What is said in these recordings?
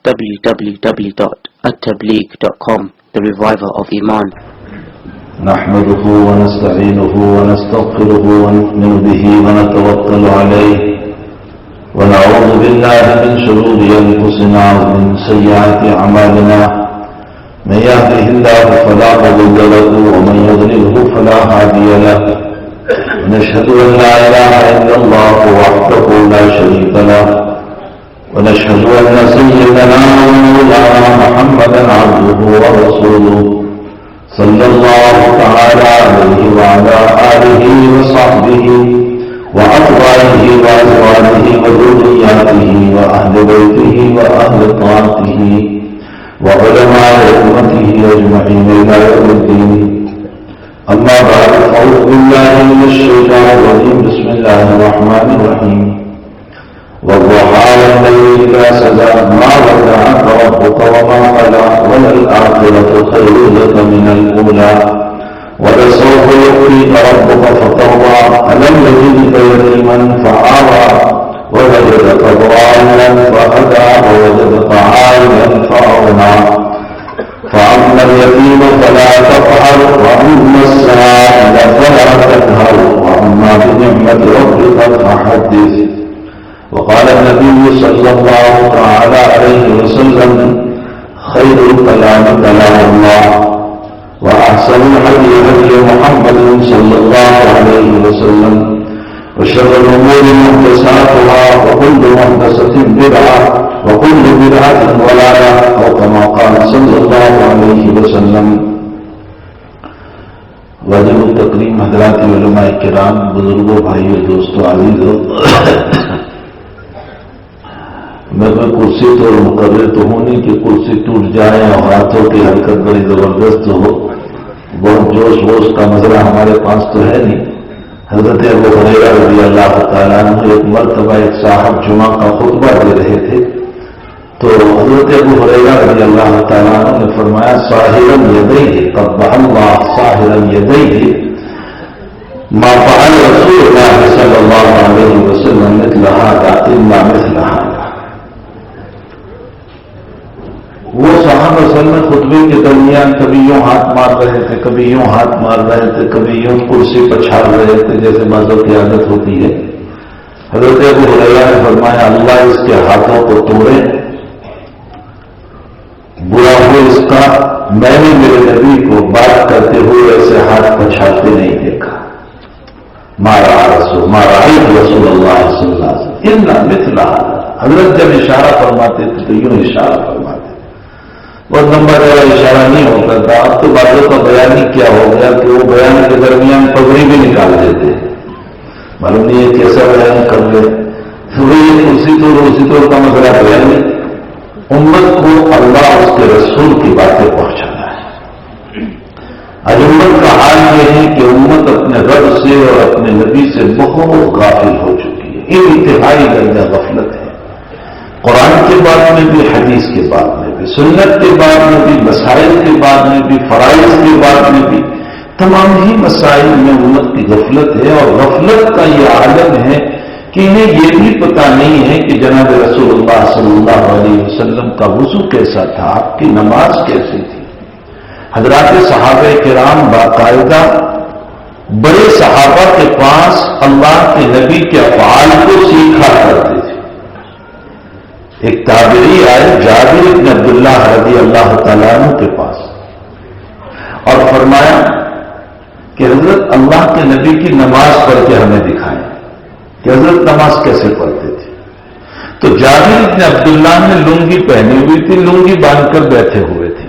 www.attableek.com, the reviver of Iman. نحمده ونستعينه ونستغفره ونؤمن به ونتوكل عليه ونعوذ بالله من شرور أنفسنا ومن سيئات أعمالنا من يهده الله فلا مضل له ومن يضلله فلا هادي له ونشهد أن لا إله إلا الله وحده لا شريك له ونشهد أن سيدنا ومولانا محمدا عبده ورسوله صلى الله تعالى عليه وعلى آله وصحبه وأتباعه وأزواجه وذرياته وأهل بيته وأهل طاعته وعلماء أمته أجمعين إلى يوم الدين. أما بعد فأعوذ بالله من الشيطان الرجيم. بسم الله الرحمن الرحيم. والضحى والليل إذا سجى ما ودعك ربك وما قلى وللآخرة خير لك من الأولى ولسوف يعطيك ربك فترضى ألم يجدك يتيما فآوى ووجدك ضالا فهدى ووجدك عائلا فأغنى فأما اليتيم فلا تقهر وأما السائل فلا تنهر وأما بنعمة ربك فحدث. وقال النبي صلى الله تعالى عليه وسلم خير الكلام كلام الله وأحسن الهدي هدي محمد صلى الله عليه وسلم وشر الأمور محدثاتها وكل محدثة بدعة وكل بدعة ضلالة أو كما قال صلى الله عليه وسلم. واجب التکریم حضرات علماء کرام، بزرگوں، بھائیوں، دوستوں، عزیزوں، میں کوئی کرسی تو مقرر تو ہوں نہیں کہ کرسی ٹوٹ جائے اور ہاتھوں کی حرکت بڑی زبردست ہو، بہت جوش ووش کا مظاہرہ ہمارے پاس تو ہے نہیں. حضرت ابو ہریرہ رضی اللہ تعالیٰ عنہ ایک مرتبہ ایک صاحب جمعہ کا خطبہ دے رہے تھے تو حضرت ابو ہریرہ رضی اللہ تعالیٰ عنہ نے فرمایا صاحرا یدیہ قبح اللہ صاحرا یدیہ ما فعل رسول اللہ صلی اللہ علیہ وسلم مثل هذا الا مثل هذا. وہ صحابہ اصل میں خطبے کے درمیان کبھی یوں ہاتھ مار رہے تھے، کبھی یوں ہاتھ مار رہے تھے، کبھی یوں کرسی پر چھاڑ رہے تھے جیسے بعضوں کی عادت ہوتی ہے. حضرت ابو ہریرہ نے فرمایا اللہ اس کے ہاتھوں کو توڑے، برا ہو اس کا، میں نے میرے نبی کو بات کرتے ہوئے ایسے ہاتھ پچھاڑتے نہیں دیکھا. مارا رسول اللہ صلی اللہ علیہ وسلم مثل هذا. حضرت جب اشارہ فرماتے تھے تو یوں اشارہ فرماتے، بہت لمبا والا اشارہ نہیں ہوتا تھا. اب تو باتوں کا بیان ہی کیا ہو گیا کہ وہ بیان کے درمیان پگڑی بھی نکال دیتے، معلوم نہیں ہے کیسا بیان کر لے. اسی طور کا مسئلہ بیان نہیں. امت کو اللہ اس کے رسول کی باتیں پہنچانا ہے. آج امت کا حال یہ ہے کہ امت اپنے رب سے اور اپنے نبی سے بہت غافل ہو چکی ہے. یہ انتہائی درجہ غفلت ہے. قرآن کے بعد میں بھی، حدیث کے بعد میں بھی، سنت کے بعد میں بھی، مسائل کے بعد میں بھی، فرائض کے بعد میں بھی، تمام ہی مسائل میں امت کی غفلت ہے. اور غفلت کا یہ عالم ہے کہ انہیں یہ بھی پتہ نہیں ہے کہ جناب رسول اللہ صلی اللہ علیہ وسلم کا وضو کیسا تھا، آپ کی نماز کیسی تھی. حضرات صحابہ کرام باقاعدہ بڑے صحابہ کے پاس اللہ کے نبی کے افعال کو سیکھا کرتے تھے. ایک تابعی آئے جابر بن عبداللہ رضی اللہ تعالیٰ عنہ کے پاس اور فرمایا کہ حضرت اللہ کے نبی کی نماز پڑھ کے ہمیں دکھائیں کہ حضرت نماز کیسے پڑھتے تھے. تو جابر بن عبداللہ نے لنگی پہنی ہوئی تھی، لنگی باندھ کر بیٹھے ہوئے تھے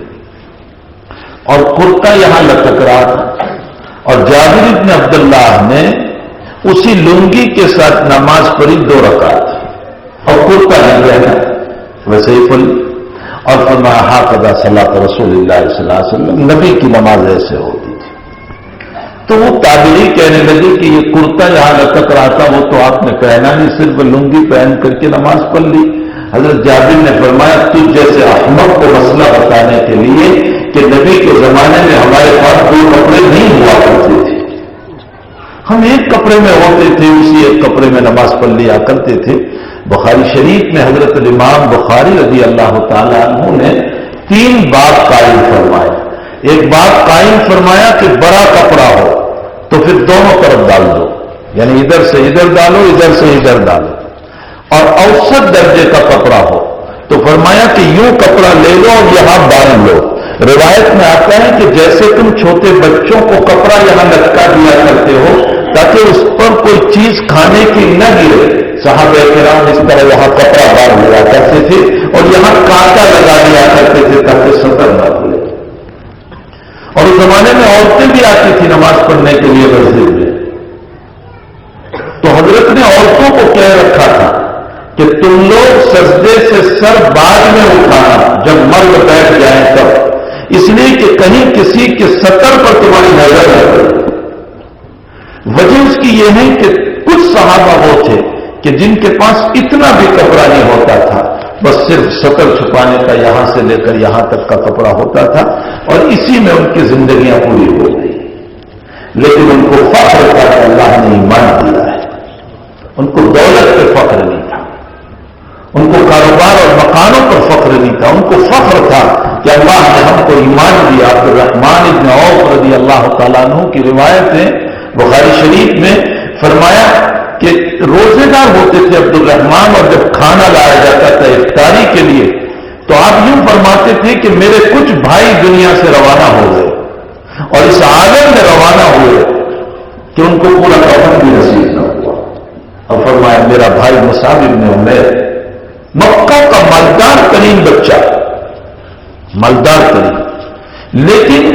اور کرتا یہاں لٹک رہا تھا، اور جابر بن عبداللہ نے اسی لنگی کے ساتھ نماز پڑھی 2 رکعت اور کرتا نہیں رہنا ویسے ہی پڑھی. اور فرمایا ہاکذا صلاۃ رسول اللہ صلی اللہ علیہ وسلم، نبی کی نماز ایسے ہوتی تھی. تو وہ تابعی کہنے لگے کہ یہ کرتا یہاں لٹک رہا تھا، وہ تو آپ نے پہنا نہیں، صرف لنگی پہن کر کے نماز پڑھ لی. حضرت جابر نے فرمایا تجھ جیسے احمق کو مسئلہ بتانے کے لیے کہ نبی کے زمانے میں ہمارے پاس 2 کپڑے نہیں ہوا کرتے تھے، ہم ایک کپڑے میں ہوتے تھے، اسی ایک کپڑے میں نماز پڑھ لیا کرتے تھے. بخاری شریف میں حضرت الامام بخاری رضی اللہ تعالی عنہ نے 3 باب قائم فرمائے. ایک باب قائم فرمایا کہ بڑا کپڑا ہو تو پھر دونوں طرف ڈال دو، یعنی ادھر سے ادھر ڈالو، ادھر سے ادھر ڈالو. اور اوسط درجے کا کپڑا ہو تو فرمایا کہ یوں کپڑا لے لو اور یہاں باندھ لو. روایت میں آتا ہے کہ جیسے تم چھوٹے بچوں کو کپڑا یہاں لٹکا دیا کرتے ہو تاکہ اس پر کوئی چیز کھانے کی نہ گرے، صحابہ کرام اس طرح وہاں کپڑا باندھ لیا کرتے تھے اور یہاں کانٹا لگا دیا کرتے تھے تاکہ سطر نہ کھلے. اور اس زمانے میں عورتیں بھی آتی تھی نماز پڑھنے کے لیے مسجد میں، تو حضرت نے عورتوں کو کہہ رکھا تھا کہ تم لوگ سجدے سے سر بعد میں اٹھانا جب مرد بیٹھ جائیں تب، اس لیے کہ کہیں کسی کے سطر پر تمہاری نظر نہ پڑے. وجہ اس کی یہ ہے کہ کچھ صحابہ وہ تھے کہ جن کے پاس اتنا بھی کپڑا نہیں ہوتا تھا، بس صرف سطر چھپانے کا یہاں سے لے کر یہاں تک کا کپڑا ہوتا تھا اور اسی میں ان کی زندگیاں پوری ہو گئی. لیکن ان کو فخر تھا کہ اللہ نے ایمان دیا ہے. ان کو دولت پہ فخر نہیں تھا، ان کو کاروبار اور مکانوں پر فخر نہیں تھا، ان کو فخر تھا کہ اللہ نے ہم کو ایمان دیا. عبد الرحمن بن عوف رضی اللہ تعالیٰ عنہ کی روایت ہے بخاری شریف میں، فرمایا کہ روزے دار ہوتے تھے عبد الرحمن، اور جب کھانا لایا جاتا تھا افطاری کے لیے تو آپ یوں فرماتے تھے کہ میرے کچھ بھائی دنیا سے روانہ ہو گئے اور اس عالم میں روانہ ہوئے کہ ان کو پورا کفن بھی نصیب نہ ہوا. اور فرمایا میرا بھائی مصعب بن عمیر مکہ کا مالدار ترین بچہ، مالدار ترین، لیکن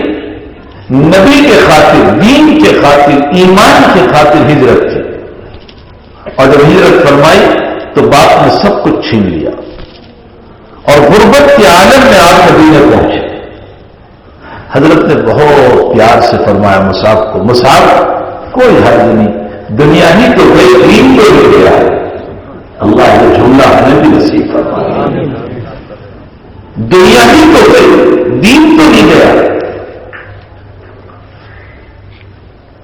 نبی کے خاطر، دین کے خاطر، ایمان کے خاطر ہجرت کی. اور جب ہجرت فرمائی تو باپ نے سب کچھ چھین لیا اور غربت کے عالم میں آپ مدینے پہنچے. حضرت نے بہت پیار سے فرمایا مصعب کو، مصعب کوئی حرج نہیں، دنیا ہی تو گئی، دین تو لے گیا ہے. اللہ نے جملہ ہمیں بھی نصیب فرمایا. دنیا ہی تو گئی، دین تو نہیں گیا.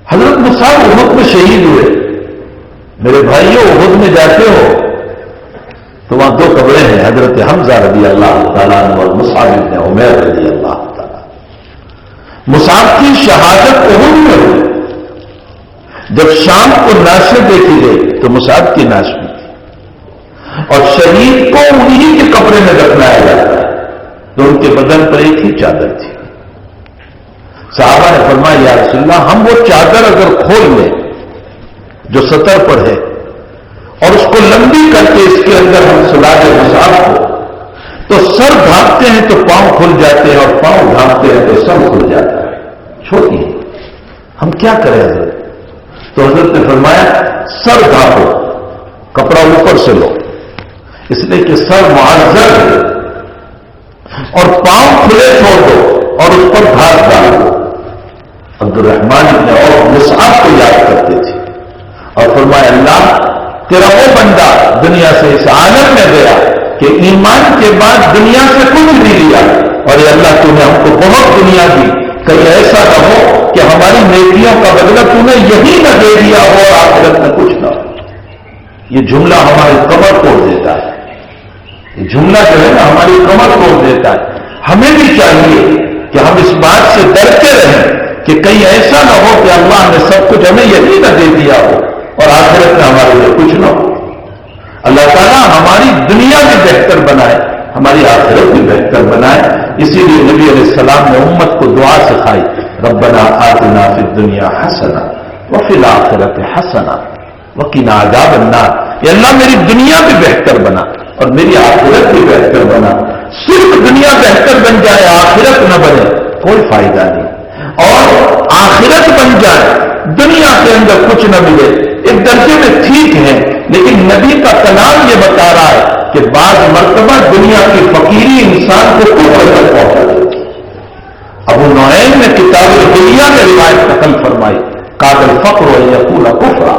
حضرت مصعب احد میں شہید ہوئے. میرے بھائیوں احد میں جاتے ہو تو وہاں 2 قبریں ہیں، حضرت حمزہ رضی اللہ تعالیٰ عنہ اور مصعب بن عمیر رضی اللہ تعالیٰ. مصعب کی شہادت احد میں ہوئی. جب شام کو نعشیں دیکھی گئی تو مصعب کی نعش بھی تھی اور شہید کو انہی کے کپڑے میں دفنایا جاتا ہے تو ان کے بدن پر ایک ہی چادر تھی. صحابہ نے فرمایا یا رسول اللہ، ہم وہ چادر اگر کھول لیں جو سطر پر ہے اور اس کو لمبی کر کے اس کے اندر ہم سلا دیں مصعب کو تو سر ڈھانپتے ہیں تو پاؤں کھل جاتے ہیں اور پاؤں ڈھانپتے ہیں تو سر کھل جاتا ہے. چھوٹی ہے، ہم کیا کریں حضرت؟ تو حضرت نے فرمایا سر ڈھانپو، کپڑا اوپر سے لو، اس لیے کہ سر معذر ہے، اور پاؤں کھلے چھوڑ دو اور اس پر گھاس ڈال دو. عبد الرحمن بن عوف مصعب کو یاد کرتے تھے اور فرمایا اللہ تیرا وہ بندہ دنیا سے اس عالم میں گیا کہ ایمان کے بعد دنیا سے کچھ نہیں لیا، اور یہ اللہ تو نے ہم کو بہت دنیا دی، کہیں ایسا نہ ہو کہ ہماری نیکیوں کا بدلہ تو نے یہی نہ دے دیا ہو اور آخرت میں کچھ نہ ہو. یہ جملہ ہماری کمر توڑ دیتا ہے. یہ جملہ جو ہے نا ہماری کمر توڑ دیتا ہے. ہمیں بھی چاہیے کہ ہم اس بات سے ڈرتے رہیں کہ کہیں ایسا نہ ہو کہ اللہ نے سب کچھ ہمیں یہی نہ دے دیا ہو اور آخرت میں ہمارے لیے کچھ نہ ہو. اللہ تعالیٰ ہماری دنیا بھی بہتر بنائے، ہماری آخرت بھی بہتر بنائے. اسی لیے نبی علیہ السلام نے امت کو دعا سکھائی، ربنا آتنا فی الدنیا حسنہ وفی الآخرۃ حسنہ وقنا عذاب النار. یا اللہ میری دنیا بھی بہتر بنا اور میری آخرت بھی بہتر بنا. صرف دنیا بہتر بن جائے آخرت نہ بنے کوئی فائدہ نہیں، اور آخرت بن جائے دنیا کے اندر کچھ نہ ملے ایک درجے میں ٹھیک ہے. لیکن نبی کا کلام یہ بتا رہا ہے کہ بعض مرتبہ دنیا کی فقیری انسان کو کفر تک پہنچا دیتی. ابو نعیم نے کتاب الحلیہ میں روایت نقل فرمائی، قاد الفقر یقول کفرا.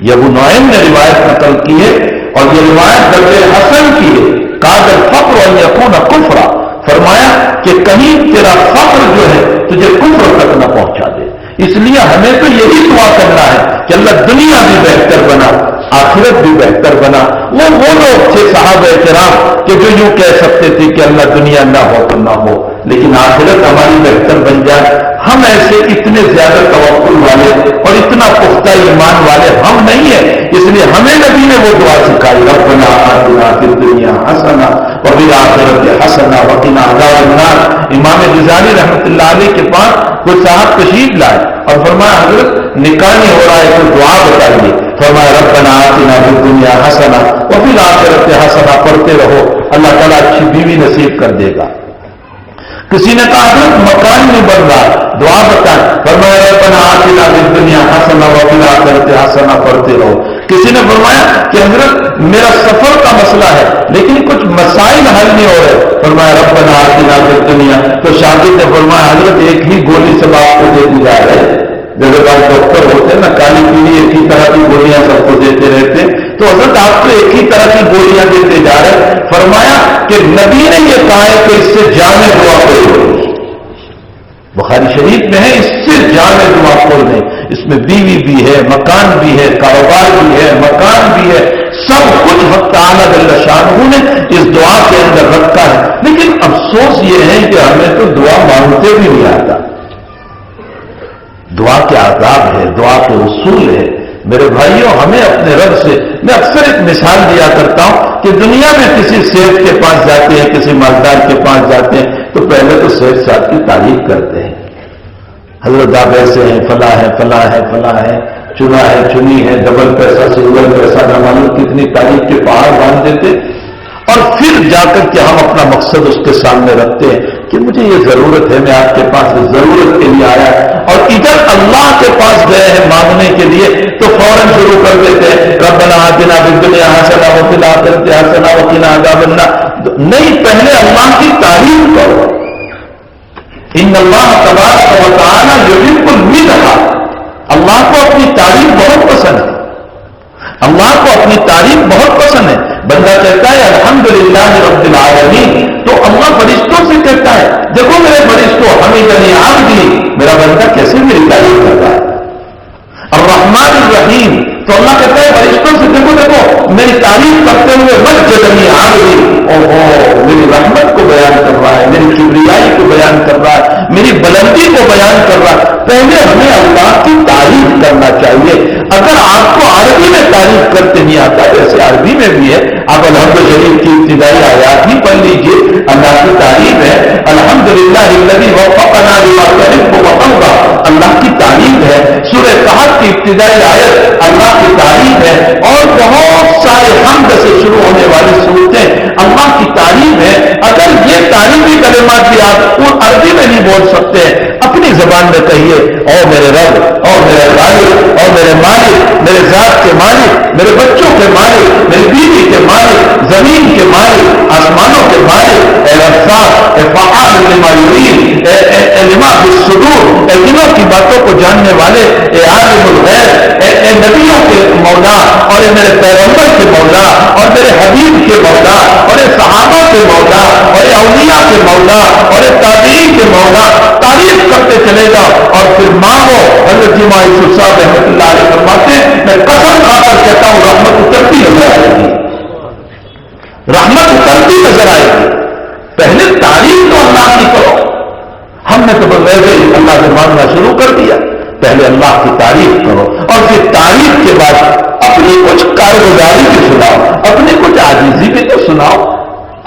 یہ ابو نعیم نے روایت نقل کی ہے اور یہ روایت درجہ حسن کی ہے. قاد الفقر یقول کفرا، فرمایا کہ کہیں تیرا فقر جو ہے تجھے کفر تک نہ پہنچا دے. اس لیے ہمیں تو یہی دعا کرنا ہے کہ اللہ دنیا بھی بہتر بنا آخرت بھی بہتر بنا. وہ لوگ تھے صحابہ کرام کہ جو یوں کہہ سکتے تھے کہ اللہ دنیا نہ ہو تو نہ ہو لیکن آخرت ہماری بہتر بن جائے. ہم ایسے اتنے زیادہ توکل والے اور اتنا پختہ ایمان والے ہم نہیں ہیں. اس لیے ہمیں نبی نے وہ دعا سکھائی ربنا آتنا فی الدنیا حسنہ وفی الآخرۃ حسنہ وقنا عذاب النار. امام غزالی رحمۃ اللہ علیہ کے پاس کوئی صاحب تشریف لائے اور فرمایا حضرت نکاح نہیں ہو رہا ہے تو دعا بتائیے. فرمایا ربنا آتنا فی الدنیا حسنہ وفی الآخرۃ حسنہ پڑھتے رہو اللہ تعالیٰ اچھی بیوی نصیب کر دے گا. کسی نے کہا حضرت مکان نہیں بن رہا دعا بتائیں. فرمایا ربنا آتنا فی الدنیا حسنہ وفی الآخرۃ حسنہ پڑھتے رہو. کسی نے فرمایا کہ حضرت میرا سفر کا مسئلہ ہے لیکن کچھ مسائل حل نہیں ہو رہے. فرمایا ربنا آتنا فی الدنیا. تو شاگرد نے فرمایا حضرت ایک ہی گولی سے آپ کو دے دی جا رہے ہیں. جیسے بعض ڈاکٹر ہوتے ہیں نا کالی پیلی ایک ہی طرح کی گولیاں سب کو دیتے رہتے ہیں تو حضرت آپ کو ایک ہی طرح کی گولیاں دیتے جا رہے ہیں. فرمایا کہ نبی نے یہ کہا ہے کہ اس سے جامع دعا کوئی ہوگی. بخاری شریف میں ہے اس سے جامع دعا کوئی نہیں. اس میں بیوی بھی ہے مکان بھی ہے کاروبار بھی ہے مکان بھی ہے سب کچھ حق تعالیٰ جل شانہ نے اس دعا کے اندر رکھا ہے. لیکن افسوس یہ ہے کہ ہمیں تو دعا مانگتے بھی نہیں آتا. دعا کے آداب ہے دعا کے اصول ہے. میرے بھائیوں ہمیں اپنے رب سے میں اکثر ایک مثال دیا کرتا ہوں کہ دنیا میں کسی سیٹ کے پاس جاتے ہیں کسی مالدار کے پاس جاتے ہیں تو پہلے تو سیٹ صاحب کی تعریف کرتے ہیں. حضرت آپ ایسے ہیں فلاں ہے فلاں ہے فلاں ہے چنا ہے چنی ہے ڈبل پیسہ سنگل پیسہ نہ معلوم کتنی تعریف کے پہاڑ باندھ دیتے. اور پھر جا کر کے ہم اپنا مقصد اس کے سامنے رکھتے ہیں کہ مجھے یہ ضرورت ہے میں آپ کے پاس ضرورت کے لیے آیا. اور ادھر اللہ کے پاس گئے ہیں مانگنے کے لیے تو فوراً شروع کر دیتے ہیں ربنا آتنا فی الدنیا حسنہ وفی الآخرۃ حسنہ وقنا عذاب النار. نہیں پہلے اللہ کی تعریف کرو. ان اللہ تبارک و تعالی یحب المدح. اللہ کو اپنی تعریف بہت پسند ہے. اللہ کو اپنی تعریف بہت پسند ہے. بندہ کہتا ہے الحمدللہ رب العالمین تو اللہ فرشتوں سے کہتا ہے دیکھو میرے فرشتوں حمیدنی عبدی میرا بندہ کیسے میری تعریف کرتا ہے. الرحمن الرحیم تو اللہ کہتا ہے فرشتوں سے دیکھو میری تعریف کرتے ہوئے مجدنی عبدی میری رحمت کو بیان کر رہا ہے میری کبریائی کو بیان کر رہا ہے میری بلندی کو بیان کر رہا ہے. پہلے ہمیں اللہ کی تعریف کرنا چاہیے. اگر آپ کو عربی میں تعریف کرتے نہیں آتا جیسے عربی میں بھی ہے آپ الحمد شریف کی ابتدائی آیات ہی پڑھ لیجیے. اللہ کی تعریف ہے الحمدللہ الذی وفقنا لما تحب وترضى. اللہ کی تعریف ہے. سورہ کہف کی ابتدائی آیت اللہ کی تعریف ہے. اور بہت سارے حمد سے شروع ہونے والی صورتیں اللہ کی تعریف ہے. اگر یہ تعریفی کلمات بھی آپ عربی میں نہیں بول سکتے اپنی زبان میں کہیے او میرے رب او میرے خالق او میرے مالک میرے ذات کے مالک میرے بچوں کے مالک میری بیوی کے مالک زمین کے مالک آسمانوں کے مالک اے رفاق اے فعال لما یرید اے لما فی الصدور اے دلوں کی باتوں کو جاننے والے اے عالم الغیب اے نبیوں کے مولا اور اے میرے پیغمبر کے مولا اور میرے حبیب کے مولا اور اے صحابہ کے مولا اور اے اولیاء کے مولا اور اے تابعین کے مولا. تعریف کرتے چلے جاؤ اور پھر مانگو. حضرت امام یوسف صاحب رحمۃ اللہ علیہ فرماتے ہیں میں قسم کھا کر کہتا ہوں رحمت اترتی نظر آئے گی. رحمت اترتی نظر آئے گی. پہلے تعریف تو اللہ کی کرو. ہم نے تو ویسے ہی اللہ سے مانگنا شروع کر دیا. پہلے اللہ کی تعریف کرو اور پھر تعریف کے بعد اپنی کچھ کارگزاری بھی سناؤ اپنی کچھ عاجزی بھی تو سناؤ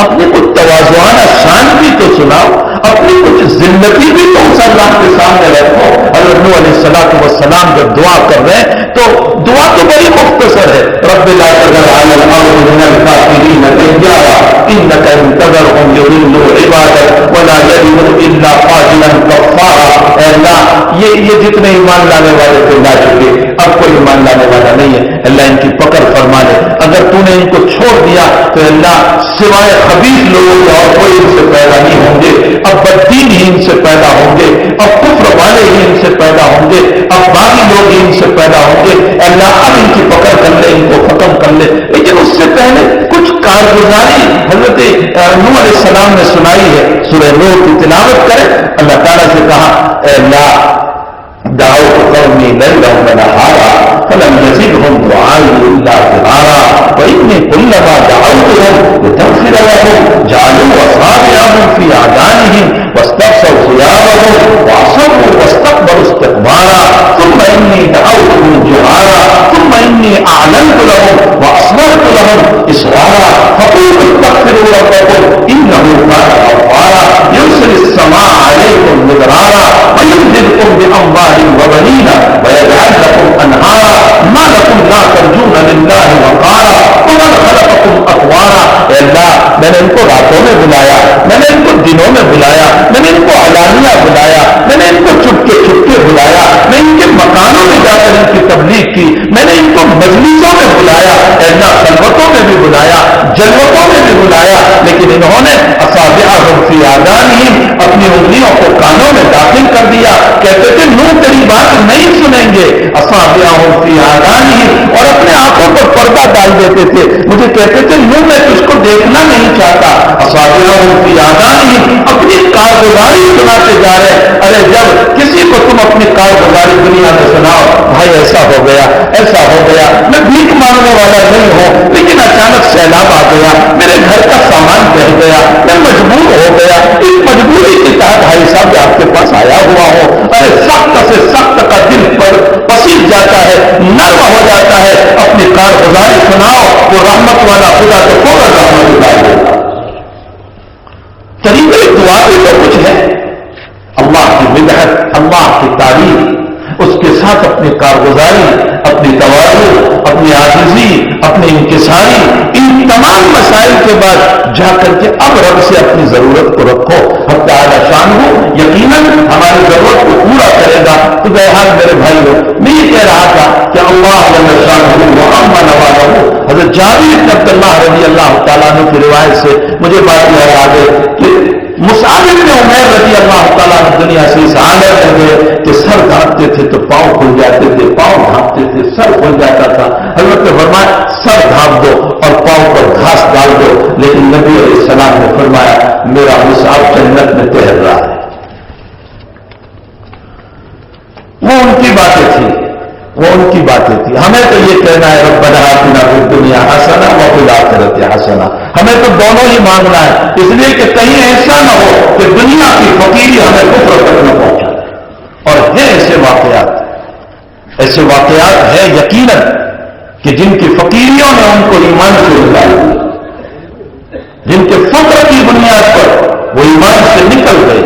اپنی کچھ تواضعانہ شان بھی تو سناؤ اپنی کچھ زندگی بھی تو اس اللہ کے سامنے رکھو. حضرت نوح علیہ السلام جب دعا کر رہے ہیں تو دعا تو بڑی مختصر ہے. رب لا تذر علی الارض من الکافرین دیارا انک ان تذرهم یضلوا عبادک ولا یلدوا الا فاجرا کفارا. اے اللہ یہ جتنے ایمان لانے والے تھے لا چکے اب کوئی ایمان لانے والا نہیں ہے. اللہ ان کی پکڑ فرما لے. اگر تو نے ان کو چھوڑ دیا تو اللہ سوائے خبیث لوگوں کے اور کوئی ان سے پیدا نہیں ہوں گے. اب بددین ہی ان سے پیدا ہوں گے. اب کفر والے ہی ان سے پیدا ہوں گے. اب باغی لوگ ہی ان سے پیدا ہوں گے. اللہ اب ان کی پکڑ کر لے ان کو ختم کر لے. لیکن اس سے پہلے کچھ کارگزاری حضرت نوح علیہ السلام نے سنائی ہے. سورہ نوح کی تلاوت کریں. اللہ تعالیٰ سے کہا اے اللہ دعوت قومی لیلا ونہارا فلم یزدہم دعائی الا فرارا. قومهم جعلوا أصابعهم في آذانهم واستغشوا ثيابهم وأصروا واستكبروا استكبارا ثم إني دعوتهم جهارا ثم إني أعلنت لهم وأسررت لهم إسرارا فقلت استغفروا ربكم إنه كان غفارا يرسل السماء عليكم مدرارا ويمددكم بأموال وبنين ويجعل لكم أنهارا ما لكم لا ترجون لله وقارا ومن خلقكم أطوارا. اے اللہ میں نے ان کو راتوں میں بلایا, میں نے ان کو دنوں میں بلایا, میں نے ان کو علانیہ بلایا, میں نے ان کو چپکے چپکے بلایا, میں ان کے مکانوں میں جا کر ان کی تبلیغ کی, میں نے ان کو مجلسوں میں بلایا, اے اللہ خلوتوں میں بھی بلایا, جلوتوں میں بھی بلایا, لیکن انہوں نے اصابعہم فی آذانہم اپنی انگلیوں کو کانوں میں داخل کر دیا. کہتے تھے نو تیری بات نہیں سنیں گے. اصابعہم فی آذانہم اور اپنے آنکھوں پر پردہ ڈال دیتے تھے. مجھے کہتے تھے نو میں تجھ کو دیکھنا نہیں چاہتا. اصابعہم فی آذانہم اپنی کارگزاری سناتے جا رہے. ارے جب کسی کو تم اپنی کارگزاری دنیا میں سناؤ, بھائی ایسا ہو گیا, ایسا ہو گیا, میں بھیک مانگنے والا نہیں ہوں لیکن اچانک سیلاب آ گیا, میرے گھر کا سامان بہ گیا, میں مجبور ہو گیا, اس مجبوری کے تحت بھائی صاحب آپ کے پاس آیا ہوا ہوں. ارے سخت سے سخت کا دل پر پسیج جاتا ہے, نرم ہو جاتا ہے. اپنی کارگزاری سناؤ, وہ رحمت والا خدا تو فوراً رحمت ڈال دیتا. طریقے دعا بھی تو کچھ ہے. اللہ کی مدحت, اللہ کی تعریف, اس کے ساتھ اپنی کارگزاری, اپنی تواضع, اپنی عاجزی, اپنی انکساری, ان تمام مسائل کے بعد جا کر کے اب رب سے اپنی ضرورت کو رکھو. حق تعالی شان ہو یقیناً ہماری ضرورت کو پورا کرے گا. تو بہرحال میرے بھائیوں, میں یہ کہہ رہا تھا کہ اللہ جل شانہ و عما نوالہ, حضرت جابر بن عبد اللہ رضی اللہ تعالیٰ عنہ کی روایت سے مجھے بات یاد آ گئی کہ مصعب بن عمیر رضی اللہ تعالیٰ عنہ دنیا سے اس حالت میں گئے کہ سر ڈھانپتے تھے تو پاؤں کھل جاتے تھے, پاؤں ڈھانپتے تھے سر کھل جاتا تھا. حضرت نے فرمایا سر ڈھانپ دو اور پاؤں پر گھاس ڈال دو. لیکن نبی علیہ السلام نے فرمایا میرا مصعب جنت میں تیر رہا ہے. وہ ان کی باتیں تھی, وہ ان کی باتیں تھی. ہمیں تو یہ کہنا ہے ربنا آتنا فی الدنیا حسنہ وفی الآخرۃ حسنہ. ہمیں تو دونوں ہی مانگنا ہے, اس لیے کہ کہیں ایسا نہ ہو کہ دنیا کی فقیری ہمیں کفر تک نہ پہنچا. اور ہیں ایسے واقعات ہیں یقیناً کہ جن کی فقیریوں نے ان کو ایمان سے نکال دیا, جن کے فقر کی بنیاد پر وہ ایمان سے نکل گئے.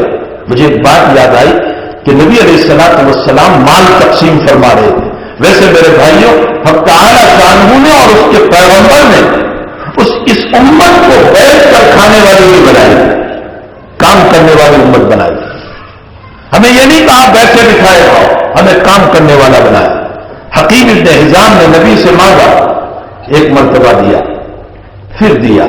مجھے ایک بات یاد آئی کہ نبی علیہ الصلوۃ والسلام مال تقسیم فرما رہے تھے. ویسے میرے بھائیوں, حق تعالی شانہ نے اور اس کے پیغمبر نے اس امت کو بیٹھ کر کھانے والی بھی بنائی, کام کرنے والی امت بنائی. ہمیں یہ نہیں کہا بیٹھے بٹھائے رہو, ہمیں کام کرنے والا بنایا. حکیم ابن حزام نے نبی سے مانگا, ایک مرتبہ دیا, پھر دیا,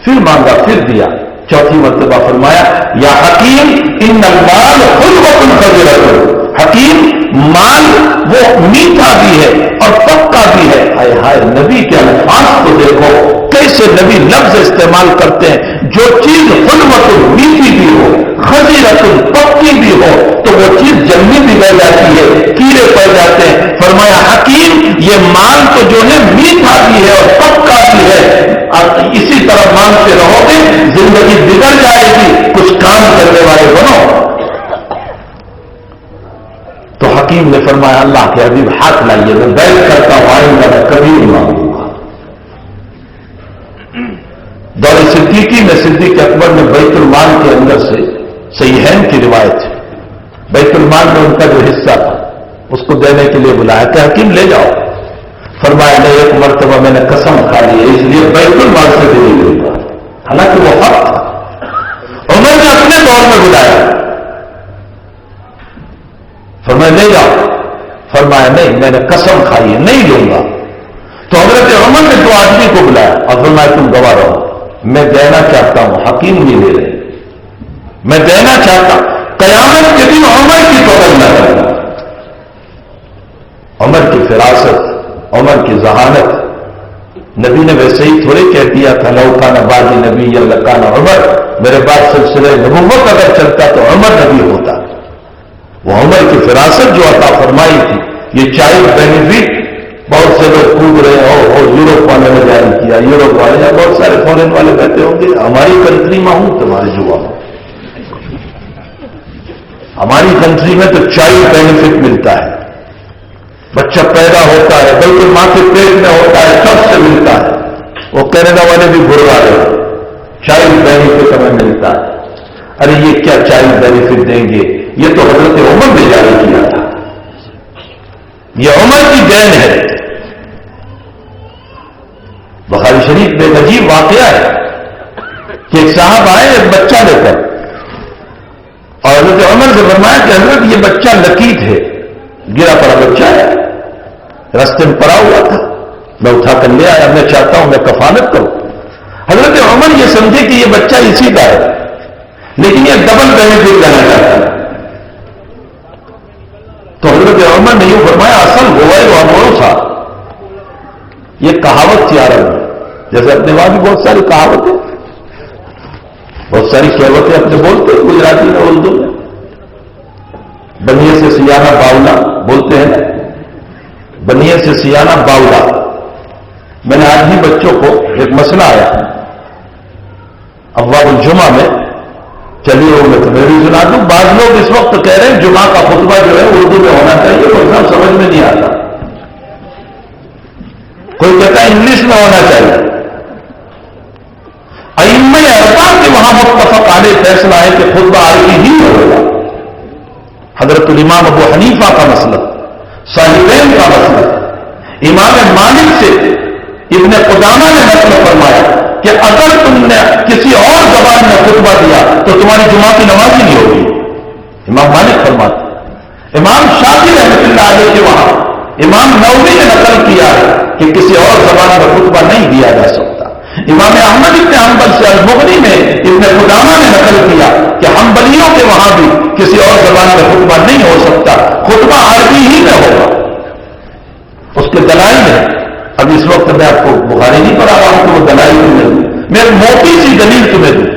پھر مانگا, پھر دیا, چوتھی مرتبہ فرمایا یا حکیم ان المال حلوۃ خضرۃ. حکیم مال وہ میٹھا بھی ہے اور پکا بھی ہے. ہائے ہائے, نبی کے الفاظ کو دیکھو کیسے نبی لفظ استعمال کرتے ہیں. جو چیز حلوۃ میٹھی بھی ہو, خضرۃ پکی بھی ہو, تو وہ چیز جلدی بھی رہ جاتی ہے, کیڑے پڑ جاتے ہیں. فرمایا حکیم یہ مال تو جو ہے میٹھا بھی ہے اور پکا بھی ہے, اسی طرح مانگتے رہو گے زندگی بگڑ جائے گی, کچھ کام کرنے والے بنو. تو حکیم نے فرمایا اللہ کے حبیب ہاتھ لائیے, میں بیٹھ کرتا ہوں, آئندہ میں کبھی نہیں مانگوں گا. دور صدیقی میں صدیق اکبر نے بیت المال کے اندر سے, صحیحین کی روایت ہے, بیت المال میں ان کا جو حصہ تھا اس کو دینے کے لیے بلایا کہ حکیم لے جاؤ. فرمایا نہیں, ایک مرتبہ میں نے قسم کھا لی ہے اس لیے بیت المال سے بھی نہیں لوں گا. حالانکہ وہ حق تھا. عمر نے اپنے دور میں بلایا, فرمایا لے جاؤ. فرمایا نہیں, میں نے قسم کھائی ہے نہیں لوں گا. تو حضرت عمر نے دو آدمی کو بلایا اور فرمایا تم گواہ رہو, میں دینا چاہتا ہوں, حکیم نہیں لے رہے, میں دینا چاہتا ہوں. قیامت کے دن عمر کی پکڑ نہ کرنا. عمر کی فراست, عمر کی ذہانت. نبی نے ویسے ہی تھوڑے کہہ دیا تھا لو کان بعدی نبی لکان عمر, میرے بعد سلسلے نبوت اگر چلتا تو عمر نبی ہوتا. وہ عمر کی فراست جو عطا فرمائی تھی, یہ چائلڈ بینیفٹ بہت سے لوگ کود رہے ہیں اور یوروپ والے نے جاری کیا، یوروپ والے یا بہت سارے فورن والے کہتے ہوں گے ہماری کنٹری میں ہوں تمہاری جگہ میں، ہماری کنٹری میں تو چائلڈ بینیفٹ ملتا ہے، بچہ پیدا ہوتا ہے بالکل ماں کے پیٹ میں ہوتا ہے سب سے ملتا ہے، وہ کینیڈا والے بھی بھول رہے ہیں چائلڈ بینیفٹ ہمیں ملتا ہے۔ ارے یہ کیا چائلڈ بینیفٹ دیں گے، یہ تو حضرت عمر نے جاری کیا تھا، یہ عمر کی دین ہے۔ بخاری شریف میں ایک عجیب واقعہ ہے کہ ایک صاحب آئے ایک بچہ لے کر اور حضرت عمر سے فرمایا کہ حضرت یہ بچہ لکیت ہے، گرا پڑا بچہ ہے، راستے میں پڑا ہوا تھا، میں اٹھا کر لے آیا، میں چاہتا ہوں میں کفالت کروں۔ حضرت عمر یہ سمجھے کہ یہ بچہ اسی کا ہے لیکن یہ ڈبل بینیفٹ لینا چاہتا ہے، تو حضرت عمر نے یوں فرمایا اصل ہوا ہے وہ تھا، یہ کہاوت تھی عرب میں، جیسے اپنے وہاں بھی بہت ساری کہاوتیں، بہت ساری کہاوتیں اپنے بولتے ہیں گجراتی میں اردو میں، بنیے سے سیانہ باولا بولتے ہیں، بنیے سے سیانہ باولا۔ میں نے آج ہی بچوں کو ایک مسئلہ آیا ابواب الجمعہ میں، چلیے وہ میں تمہیں بھی سنا دوں۔ بعض لوگ اس وقت کہہ رہے ہیں جمعہ کا خطبہ جو ہے اردو میں ہونا چاہیے، وہ اتنا سمجھ میں نہیں آتا، کوئی کہتا ہے انگلش میں ہونا چاہیے۔ ائمہ اربعہ کے وہاں متفق علیہ فیصلہ ہے کہ خطبہ عربی ہی میں ہوگا۔ حضرت الامام ابو حنیفہ کا مسلک، صاحبین کا مسلک، امام مالک سے ابن قدامہ نے نقل فرمایا کہ اگر تم نے کسی اور زبان میں خطبہ دیا تو تمہاری جمعہ کی نماز ہی نہیں ہوگی، امام مالک فرماتے۔ امام شافعی رحمۃ اللہ علیہ کے وہاں امام نووی نے نقل کیا ہے کہ کسی اور زبان میں خطبہ نہیں دیا جا سکتا۔ امام احمد ابن حنبل سے المغنی میں ابن قدامہ نے نقل کیا کہ حنبلیوں کے وہاں بھی کسی اور زبان میں خطبہ نہیں ہو سکتا، خطبہ عربی ہی میں ہوگا۔ اس کے دلائل ہیں، اب اس وقت میں آپ کو بخاری نہیں پڑھا رہا ہوں کہ وہ دلائل تمہیں دوں، میں ایک موٹی سی دلیل تمہیں دوں۔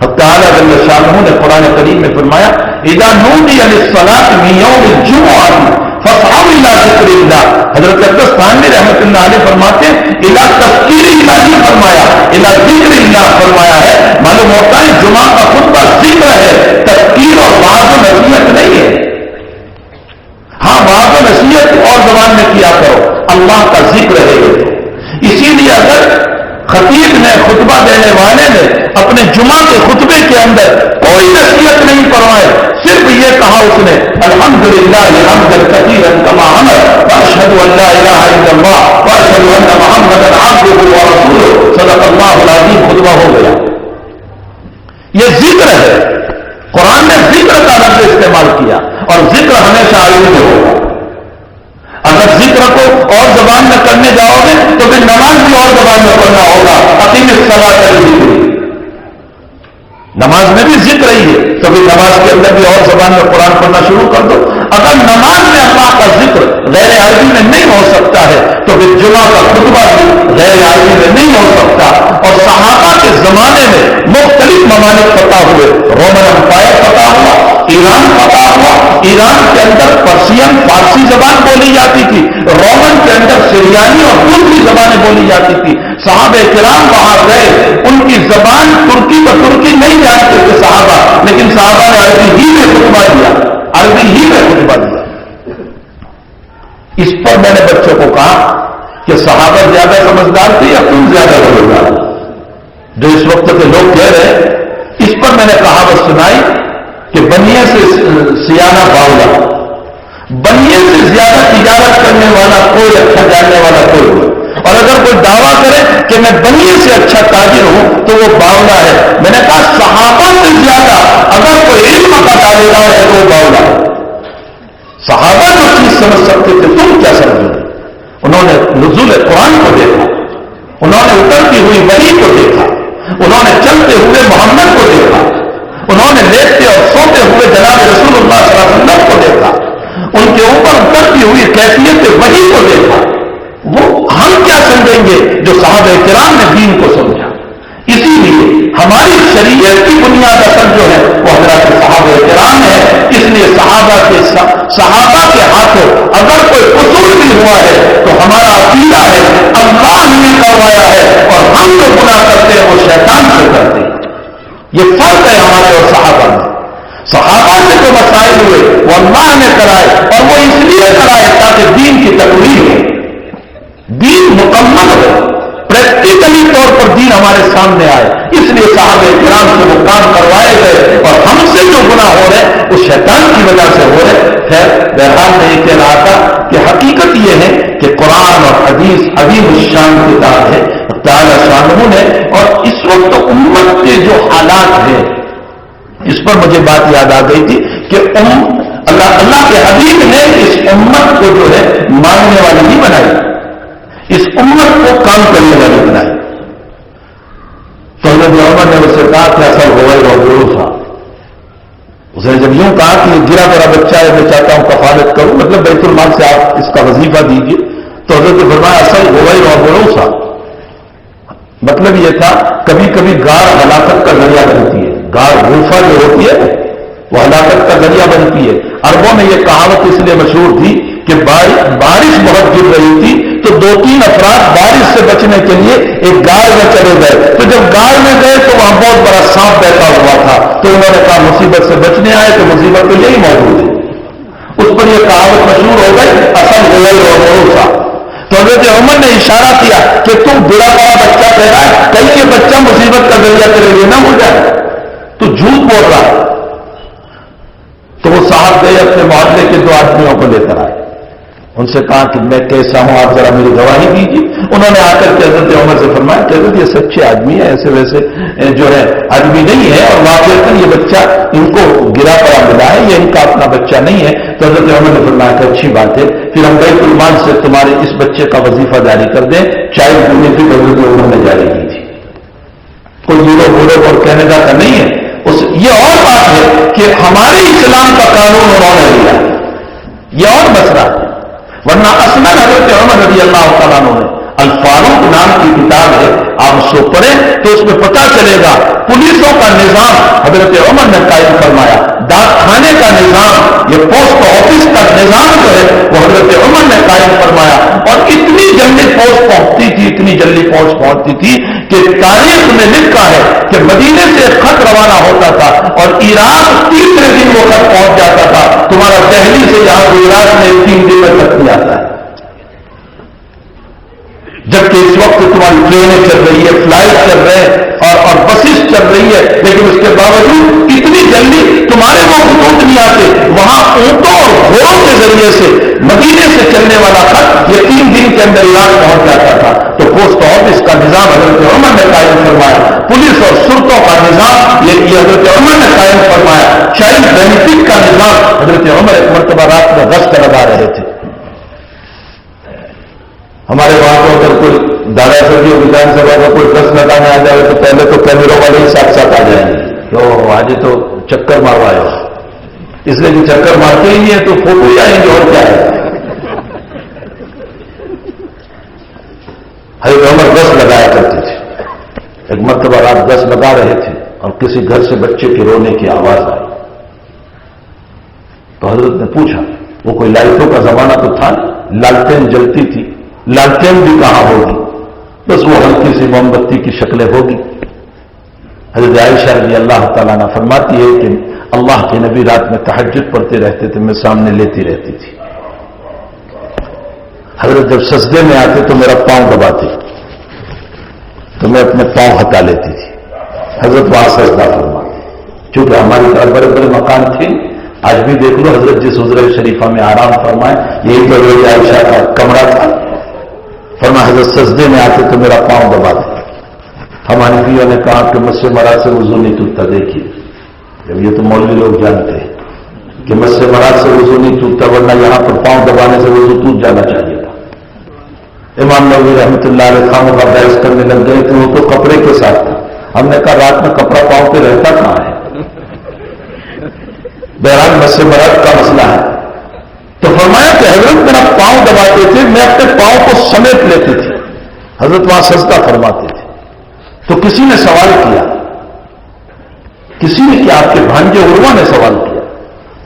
حق تعالیٰ جل شانہ نے قرآن کریم میں فرمایا اذا نودی للصلاۃ من یوم الجمعہ فاسعوا الی ذکر اللہ۔ حضرت اقدس تھانوی رحمۃ اللہ علیہ فرماتے ہیں الی تذکیر اللہ فرمایا، الی ذکر اللہ فرمایا ہے، معلوم ہوتا ہے جمعہ کا خطبہ ذکر ہے، تذکیر اور وعظ و نصیحت نہیں ہے۔ ہاں وعظ و نصیحت اور زبان میں کیا کرو، اللہ کا ذکر ہے یہ۔ اسی لیے اگر خطیب نے خطبہ دینے والے نے اپنے جمعہ کے خطبے کے اندر کوئی نصیحت نہیں فرمائے، صرف یہ کہا اس نے الحمدللہ حمدا کثیرا کما امر واشهد ان لا الہ الا اللہ واشهد ان محمدا عبدہ ورسولہ صدق اللہ العظیم، خطبہ ہو گیا۔ یہ ذکر ہے، قرآن نے ذکر کا لفظ استعمال کیا اور ذکر ہمیشہ عربی میں ہوگا۔ اگر ذکر کو اور زبان میں کرنے جاؤ گے تو پھر نماز بھی اور زبان میں پڑھنا ہوگا، اقیم الصلاۃ لذکری، نماز میں بھی ذکر ہی ہے تو پھر نماز کے اندر بھی اور زبان میں قرآن پڑھنا شروع کر دو۔ اگر نماز میں اللہ کا ذکر غیر عربی میں نہیں ہو سکتا ہے تو پھر جمعہ کا خطبہ بھی غیر عربی میں نہیں ہو سکتا۔ اور صحابہ کے زمانے میں مختلف ممالک فتح ہوئے، رومن امپائر فتح ہوا، ایران فتح ہوا، ایران کے اندر پرشین فارسی زبان بولی جاتی تھی، رومن کے اندر سریانی اور ترکی زبانیں بولی جاتی تھی۔ صحابہ کرام وہاں گئے، ان کی زبان ترکی و ترکی نہیں جانتے تھے صحابہ، لیکن صحابہ نے عربی ہی میں خطبہ دیا، عربی ہی میں خطبہ دیا۔ اس پر میں نے بچوں کو کہا کہ صحابہ زیادہ سمجھدار تھے یا تم زیادہ سمجھدار، جو اس وقت کے لوگ کہہ رہے ہیں۔ اس پر میں نے کہاوت سنائی کہ بنیے سے سیانہ باولا، بنیے سے زیادہ تجارت کرنے والا کوئی، اچھا جاننے والا کوئی نہیں، اور اگر کوئی دعویٰ کرے کہ میں بنیے سے اچھا تاجر ہوں تو وہ باولا ہے۔ میں نے کہا صحابہ سے زیادہ اگر کوئی علم کا دعویدار ہے تو وہ باولا ہے۔ صحابہ جو چیز سمجھ سکتے تھے تم کیا سمجھو گے؟ انہوں نے نزول قرآن کو دیکھا، انہوں نے اترتی ہوئی وحی کو دیکھا، انہوں نے چلتے ہوئے محمد کو دیکھا، انہوں نے لیٹتے اور سوتے ہوئے جناب رسول اللہ صلی اللہ علیہ وسلم کو دیکھا، ان کے اوپر اترتی ہوئی کیفیت وحی کو دیکھا۔ وہ ہم کیا سمجھیں گے جو صحابہ کرام نے دین کو سمجھا؟ اسی لیے ہم ہماری شریعت کی بنیاد اصل جو ہے وہ حضرات صحابہ کرام ہے. اس لیے صحابہ کے ہاتھوں اگر کوئی قصور بھی ہوا ہے تو ہمارا عقیدہ ہے اللہ نے کروایا ہے اور ہم جو گناہ کرتے ہیں وہ شیطان سے کرتے ہیں. یہ فرق ہے ہمارے اور صحابہ میں. صحابہ سے جو مسائل ہوئے وہ اللہ نے کرائے اور وہ اس لیے کرائے تاکہ دین کی تکمیل ہو, دین مکمل ہو, پریکٹیکلی طور پر دین ہمارے سامنے آئے. اس لیے صحابہ کرام سے وہ کام کروائے گئے اور ہم سے جو گناہ ہو رہے ہیں وہ شیطان کی وجہ سے ہو رہے. خیر بہرحال میں یہ کہہ رہا تھا کہ حقیقت یہ ہے کہ قرآن اور حدیث عظیم الشان کتاب ہے تعالی شانہ نے, اور اس وقت امت کے جو حالات ہیں اس پر مجھے بات یاد آ گئی تھی کہ اللہ کے حبیب نے اس امت کو جو ہے ماننے والی نہیں بنائی, اس امت کو کام کرنے والی بنائی. تو حضرت عمر نے اسے کہا کہ اصل ہوئے اور تھا. اس نے جب یوں کہا کہ یہ گرا میرا بچہ ہے میں چاہتا ہوں کفالت کروں, مطلب بیت المال سے آپ اس کا وظیفہ دیجیے, تو حضرت نے فرمایا اصل ہوئے اور تھا. مطلب یہ تھا کبھی کبھی گار ہلاکت کا ذریعہ بنتی ہے, گار غوفہ جو ہوتی ہے وہ ہلاکت کا ذریعہ بنتی ہے. عربوں میں یہ کہاوت اس لیے مشہور تھی کہ بارش بہت گر رہی تھی تو 2-3 افراد بارش سے بچنے کے لیے ایک گار میں چلے گئے. تو جب گار میں گئے تو وہاں بہت بڑا سانپ بیٹھا ہوا تھا, تو انہوں نے کہا مصیبت سے بچنے آئے تو مصیبت تو یہی موجود ہے. اس پر یہ کہاوت مشہور ہو گئی اصل ہوئے اور بھروسہ. تو حضرت عمر نے اشارہ کیا کہ تم بڑا بڑا بچہ کہہ رہا ہے, کہیں یہ بچہ مصیبت کا ذریعہ تیرے لیے نہ ہو جائے, تو جھوٹ بول رہا ہے. تو وہ صاحب گئے اپنے محلے کے 2 آدمیوں کو لے کر آئے, ان سے کہا کہ میں کیسا ہوں آپ ذرا میری گواہی دیجیے. انہوں نے آ کر کے حضرت عمر سے فرمایا کہ حضرت یہ سچے آدمی ہے, ایسے ویسے جو ہے آدمی نہیں ہے, اور واقعی یہ بچہ ان کو گرا پڑا ملا ہے, یہ ان کا اپنا بچہ نہیں ہے. تو حضرت عمر نے فرمایا کہ اچھی بات ہے, پھر ہم بیت المال سے تمہارے اس بچے کا وظیفہ جاری کر دیں. چائلڈ بینیفٹ حضرت عمر نے جاری کی تھی, کوئی یورپ اور کینیڈا کا نہیں ہے. یہ اور بات ہے کہ ہمارے اسلام کا قانون انہوں نے دیا, یہ اور مسئلہ ہے. ورنہ اصلا حضرت عمر رضی اللہ تعالیٰ عنہ نے الفاروق نام کی کتاب ہے, آپ اس کو پڑھیں تو اس میں پتہ چلے گا پولیسوں کا نظام حضرت عمر نے قائم فرمایا, ڈاک خانے کا نظام, یہ پوسٹ آفس کا نظام جو ہے وہ حضرت عمر نے قائم فرمایا. اور اتنی جلدی پوسٹ پہنچتی تھی, اتنی جلدی پوسٹ پہنچتی تھی کہ تاریخ میں لکھا ہے کہ مدینے سے خط روانہ ہوتا تھا اور عراق 3 دن وہ خط پہنچ جاتا تھا. تمہارا دہلی سے یہاں گجرات میں 3 دن میں خط نہیں آتا ہے, جبکہ اس وقت تمہاری ٹرینیں چل رہی ہے, فلائٹ چل رہے ہیں اور بسز چل رہی ہے, لیکن اس کے باوجود اتنی جلدی تمہارے وہ خطوط نہیں آتے. وہاں اونٹوں اور گھوڑوں کے ذریعے سے مدینے سے چلنے والا خط یہ 3 دن کے اندر عراق پہنچ جاتا تھا. تو پوسٹ آفس کا نظام حضرت عمر نے قائم فرمایا, پولیس اور شرطوں کا نظام یہ حضرت عمر نے قائم فرمایا, چائلڈ بینیفٹ کا نظام حضرت عمر ایک مرتبہ رات میں گشت لگا رہے تھے. ہمارے وہاں تو اگر کوئی دادا سبزیوں کسان سبھا کا کوئی گشت لگانے آ جائے تو پہلے تو کیمروں والے ہی ساتھ ساتھ آ جائیں گے, تو آج تو چکر ماروایا, اس لیے کہ چکر مارتے ہی نہیں ہے تو فوٹو ہی آئیں گے اور کیا ہے. حضرت عمر گشت لگایا کرتے تھے. ایک مرتبہ رات گشت لگا رہے تھے اور کسی گھر سے بچے کے رونے کی آواز آئی. تو حضرت نے پوچھا, وہ کوئی لائٹوں کا زمانہ تو تھا, لالٹین جلتی تھی, لالٹین بھی کہاں ہوگی, بس وہ ہلکی سی موم بتی کی شکلیں ہوگی. حضرت عائشہ رضی اللہ تعالیٰ عنہ فرماتی ہے کہ اللہ کے نبی رات میں تہجد پڑھتے رہتے تھے, میں سامنے لیتی رہتی تھی. حضرت جب سجدے میں آتے تو میرا پاؤں دباتے تو میں اپنے پاؤں ہٹا لیتی تھی. حضرت وہاں سجدہ فرماتے, چونکہ ہماری طرف بڑے بڑے مکان تھے. آج بھی دیکھ لو حضرت جس حجرہ شریفہ میں آرام فرمائے, یہی تو حضرت عائشہ کا کمرہ تھا. فرمایا حضرت سجدے میں آتے تو میرا پاؤں دباتے. ہم حنفیوں نے کہا کہ مس سے مراد سے وضو نہیں ٹوٹتا. دیکھیے جب یہ تو مولوی لوگ جانتے ہیں کہ مس سے مراد سے وضو نہیں ٹوٹتا, ورنہ یہاں پر پاؤں دبانے سے وضو ٹوٹ جانا چاہیے تھا. امام نووی رحمۃ اللہ علیہ خاموں کا بحث کرنے لگ گئے کہ وہ تو کپڑے کے ساتھ تھا. ہم نے کہا رات میں کپڑا پاؤں پہ رہتا کہاں ہے. بہرحال مس سے مراد کا مسئلہ ہے. تو فرمایا کہ حضرت میرا پاؤں دباتے تھے, میں اپنے پاؤں کو سمیٹ لیتی تھی. حضرت وہاں سجدہ فرماتے تھے. تو کسی نے سوال کیا کسی نے کیا؟ آپ کے بھانجے عروہ نے سوال کیا.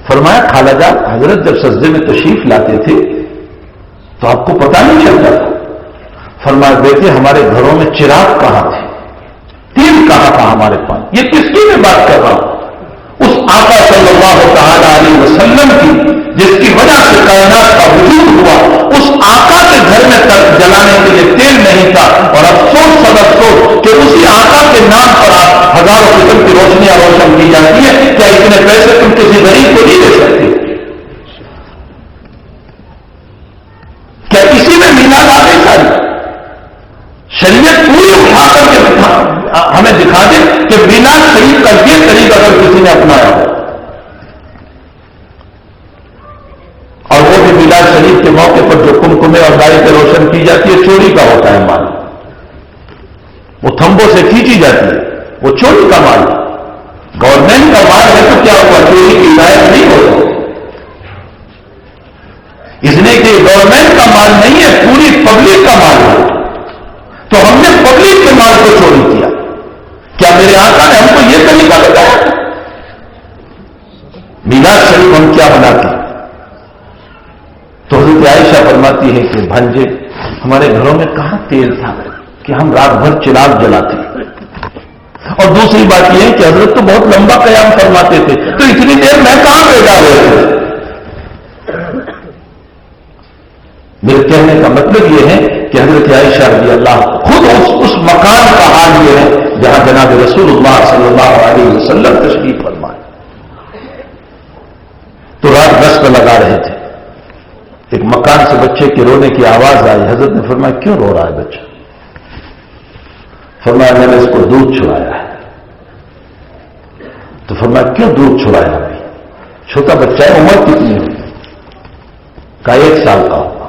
فرمایا خالہ جان حضرت جب سجدے میں تشریف لاتے تھے تو آپ کو پتہ نہیں چلتا تھا. فرمایا بیٹے ہمارے گھروں میں چراغ کہاں تھے، تیل کہاں تھا ہمارے پاس. یہ کس کی میں بات کر رہا ہوں؟ اس آقا صلی اللہ تعالی علیہ وسلم کی جس کی وجہ سے کائنات کا وجود ہوا، اس آقا کے گھر میں تک جلانے کے لیے تیل نہیں تھا. اور افسوس سب افسوس کہ اسی آقا کے نام پر آپ ہزاروں قسم کی روشنیاں روشن کی جاتی ہیں. کیا اتنے پیسے تم کسی غریب کو نہیں دے سکتے؟ کیا کسی میں میلاد آ گئی ساری؟ شریعت پوری اٹھا کر کے ہمیں دکھا دے کہ میلاد شریف کا یہ طریقہ اگر کسی نے اپنایا ہو، اور وہ بھی میلاد شریف کے موقع پر جو کمکمے اور لائٹیں روشن کی جاتی ہے چوری کا ہوتا ہے مال. وہ تھمبوں سے کھینچی جاتی ہے، وہ چوری کا مال. گورنمنٹ کا مال ہے تو کیا ہوا؟ چوری کی ہدایت نہیں ہو سکتی. اس لیے کہ گورنمنٹ کا مال نہیں ہے، پوری پبلک کا مال ہے. تو ہم نے پبلک کے مال کو چوری کیا. کیا میرے آقا نے ہم کو یہ طریقہ بتایا؟ میلاد شریف ہم کیا بناتے ہیں؟ تو حضرت عائشہ فرماتی ہے کہ بھانجے ہمارے گھروں میں کہاں تیل تھا کہ ہم رات بھر چراغ جلاتے. اور دوسری بات یہ ہے کہ حضرت تو بہت لمبا قیام فرماتے تھے، تو اتنی دیر میں کہاں بیٹھا ہوئے تھے؟ میرے کہنے کا مطلب یہ ہے کہ حضرت عائشہ رضی اللہ خود اس مکان کا حال یہ ہے جہاں جناب رسول اللہ صلی اللہ علیہ وسلم تشریف فرمائے. تو رات 10 پہ لگا رہے تھے، ایک مکان سے بچے کے رونے کی آواز آئی. حضرت نے فرمایا کیوں رو رہا ہے بچہ؟ فرمایا میں نے اس کو دودھ چھڑایا ہے. تو فرمایا کیوں دودھ چھڑایا؟ ابھی چھوٹا بچہ ہے، عمر کتنی ہوئی؟ کہا 1 سال کا ہوگا.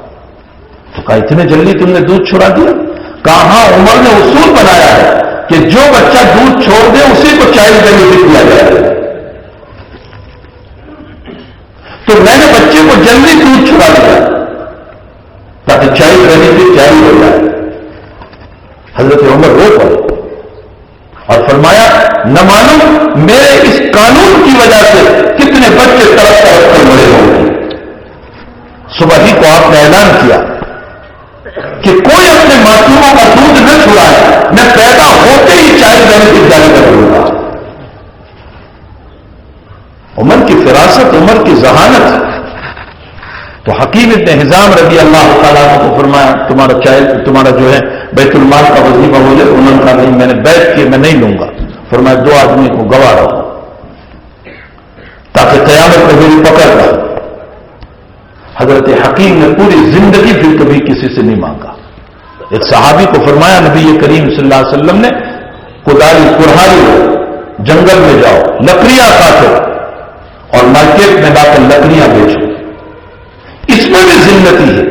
تو کہا اتنے جلدی تم نے دودھ چھوڑا دیا؟ کہاں عمر نے اصول بنایا ہے کہ جو بچہ دودھ چھوڑ دے اسی کو چائلڈ بینیفٹ دیا جائے. تو میں نے بچے کو جلدی دودھ چھڑا دیا تاکہ چائلڈ بینیفٹ جاری ہو جائے. حضرت عمر رو پڑے اور فرمایا نہ معلوم میرے اس قانون کی وجہ سے کتنے بچے تڑپ تڑپ کر مرے ہوں گے. صبح ہی کو آپ نے اعلان کیا کہ کوئی اپنے معصوموں کا دودھ نہ چھڑائے، میں پیدا ہوتے ہی چائلڈ بینیفٹ جاری کر دوں گا. عمر کی فراست، عمر کی ذہانت. تو حکیم ابن حزام رضی اللہ تعالیٰ عنہ کو فرمایا تمہارا جو ہے بیت المال کا وظیفہ ہو جائے. انہوں نے کہا نہیں، میں نے بیٹھ کے میں نہیں لوں گا. فرمایا 2 آدمی کو گواہ رہو تاکہ قیامت میں میری پکڑ رہے. حضرت حکیم نے پوری زندگی پھر کبھی کسی سے نہیں مانگا. ایک صحابی کو فرمایا نبی کریم صلی اللہ علیہ وسلم نے کداری کڑھائی جنگل میں جاؤ، لکڑیاں کاٹو اور مارکیٹ میں لا کر لکڑیاں بیچو. اس میں بھی زندگی ہے،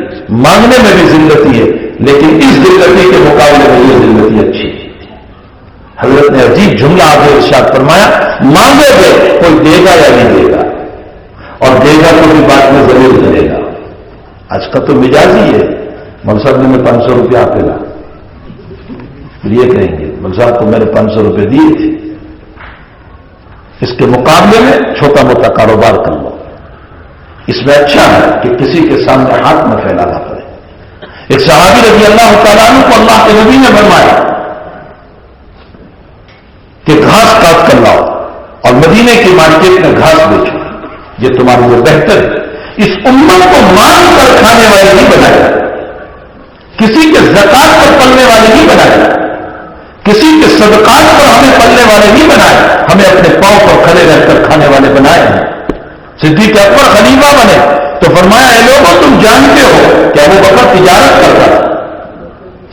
مانگنے میں بھی زندگی ہے، لیکن اس زندگی کے مقابلے میں یہ زندگی اچھی ہے. حضرت نے عجیب جملہ آگے ارشاد فرمایا مانگو گے کوئی دے گا یا نہیں دے گا، اور دے گا تو بھی بات میں ضرور کرے گا. آج کا تو مزاج ہی ہے مول صاحب نے 500 روپیہ آپ لا، پھر یہ کہیں گے مول صاحب کو میں نے 500 روپے دیے تھے. اس کے مقابلے میں چھوٹا موٹا کاروبار کر لو. اس میں اچھا ہے کہ کسی کے سامنے ہاتھ نہ پھیلانا پڑے. ایک صحابی رضی اللہ تعالیٰ عنہ کو اللہ کے نبی نے فرمایا کہ گھاس کاٹ کر لاؤ اور مدینے کی مارکیٹ میں گھاس بیچو، یہ تمہارے لیے بہتر ہے. اس امت کو مانگ کر کھانے والے نہیں بنایا، کسی کے زکات پر پلنے والے نہیں بنایا، کسی کے صدقات پر ہمیں پلنے والے نہیں بنائے، ہمیں اپنے پاؤں پر کھڑے رہ کر کھانے والے بنائے ہیں. صدیق اکبر خلیفہ بنے تو فرمایا اے لوگوں تم جانتے ہو کہ ابو بکر تجارت کرتا تھا.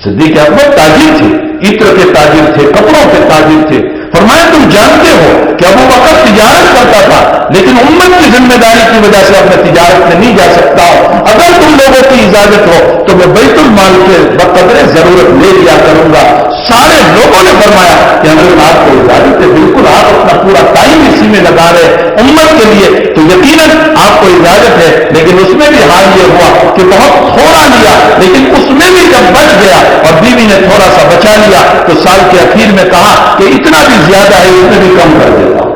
صدیق اکبر تاجر تھے، عطر کے تاجر تھے، کپڑوں کے تاجر تھے. فرمایا تم جانتے ہو کہ ابو بکر تجارت کرتا تھا، لیکن امت کی ذمہ داری کی وجہ سے اپنے تجارت میں نہیں جا سکتا ہوں. اگر تم لوگوں کی اجازت ہو تو میں بیت المال کے بقدر ضرورت لے لیا کروں گا. سارے لوگوں نے فرمایا کہ اگر آپ کو اجازت ہے، بالکل آپ اپنا پورا ٹائم اسی میں لگا رہے امت کے لیے تو یقیناً آپ کو اجازت ہے. لیکن اس میں بھی حال یہ ہوا کہ بہت تھوڑا لیا، لیکن اس میں بھی جب بچ گیا اور بیوی نے تھوڑا سا بچا لیا تو سال کے اخیر میں کہا کہ اتنا بھی زیادہ ہے، اس میں بھی کم کر دیتا ہوں.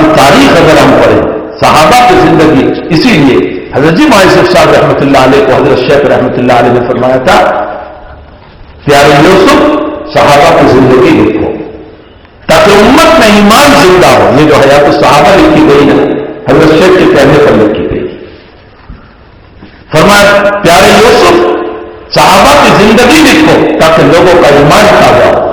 کی تاریخ اگر ہم پڑھیں، صحابہ کی زندگی، اسی لیے حضرت جی مایوسف صاحب رحمۃ اللہ علیہ کو حضرت شیخ رحمۃ اللہ علیہ نے فرمایا تھا، پیارے یوسف صحابہ کی زندگی لکھو تاکہ امت میں ایمان زندہ ہو. یہ جو حیات الصحابہ لکھی گئی ہے حضرت شیخ کے کہنے پر لکھی گئی. فرمایا پیارے یوسف صحابہ کی زندگی لکھو تاکہ لوگوں کا ایمان تازہ ہو.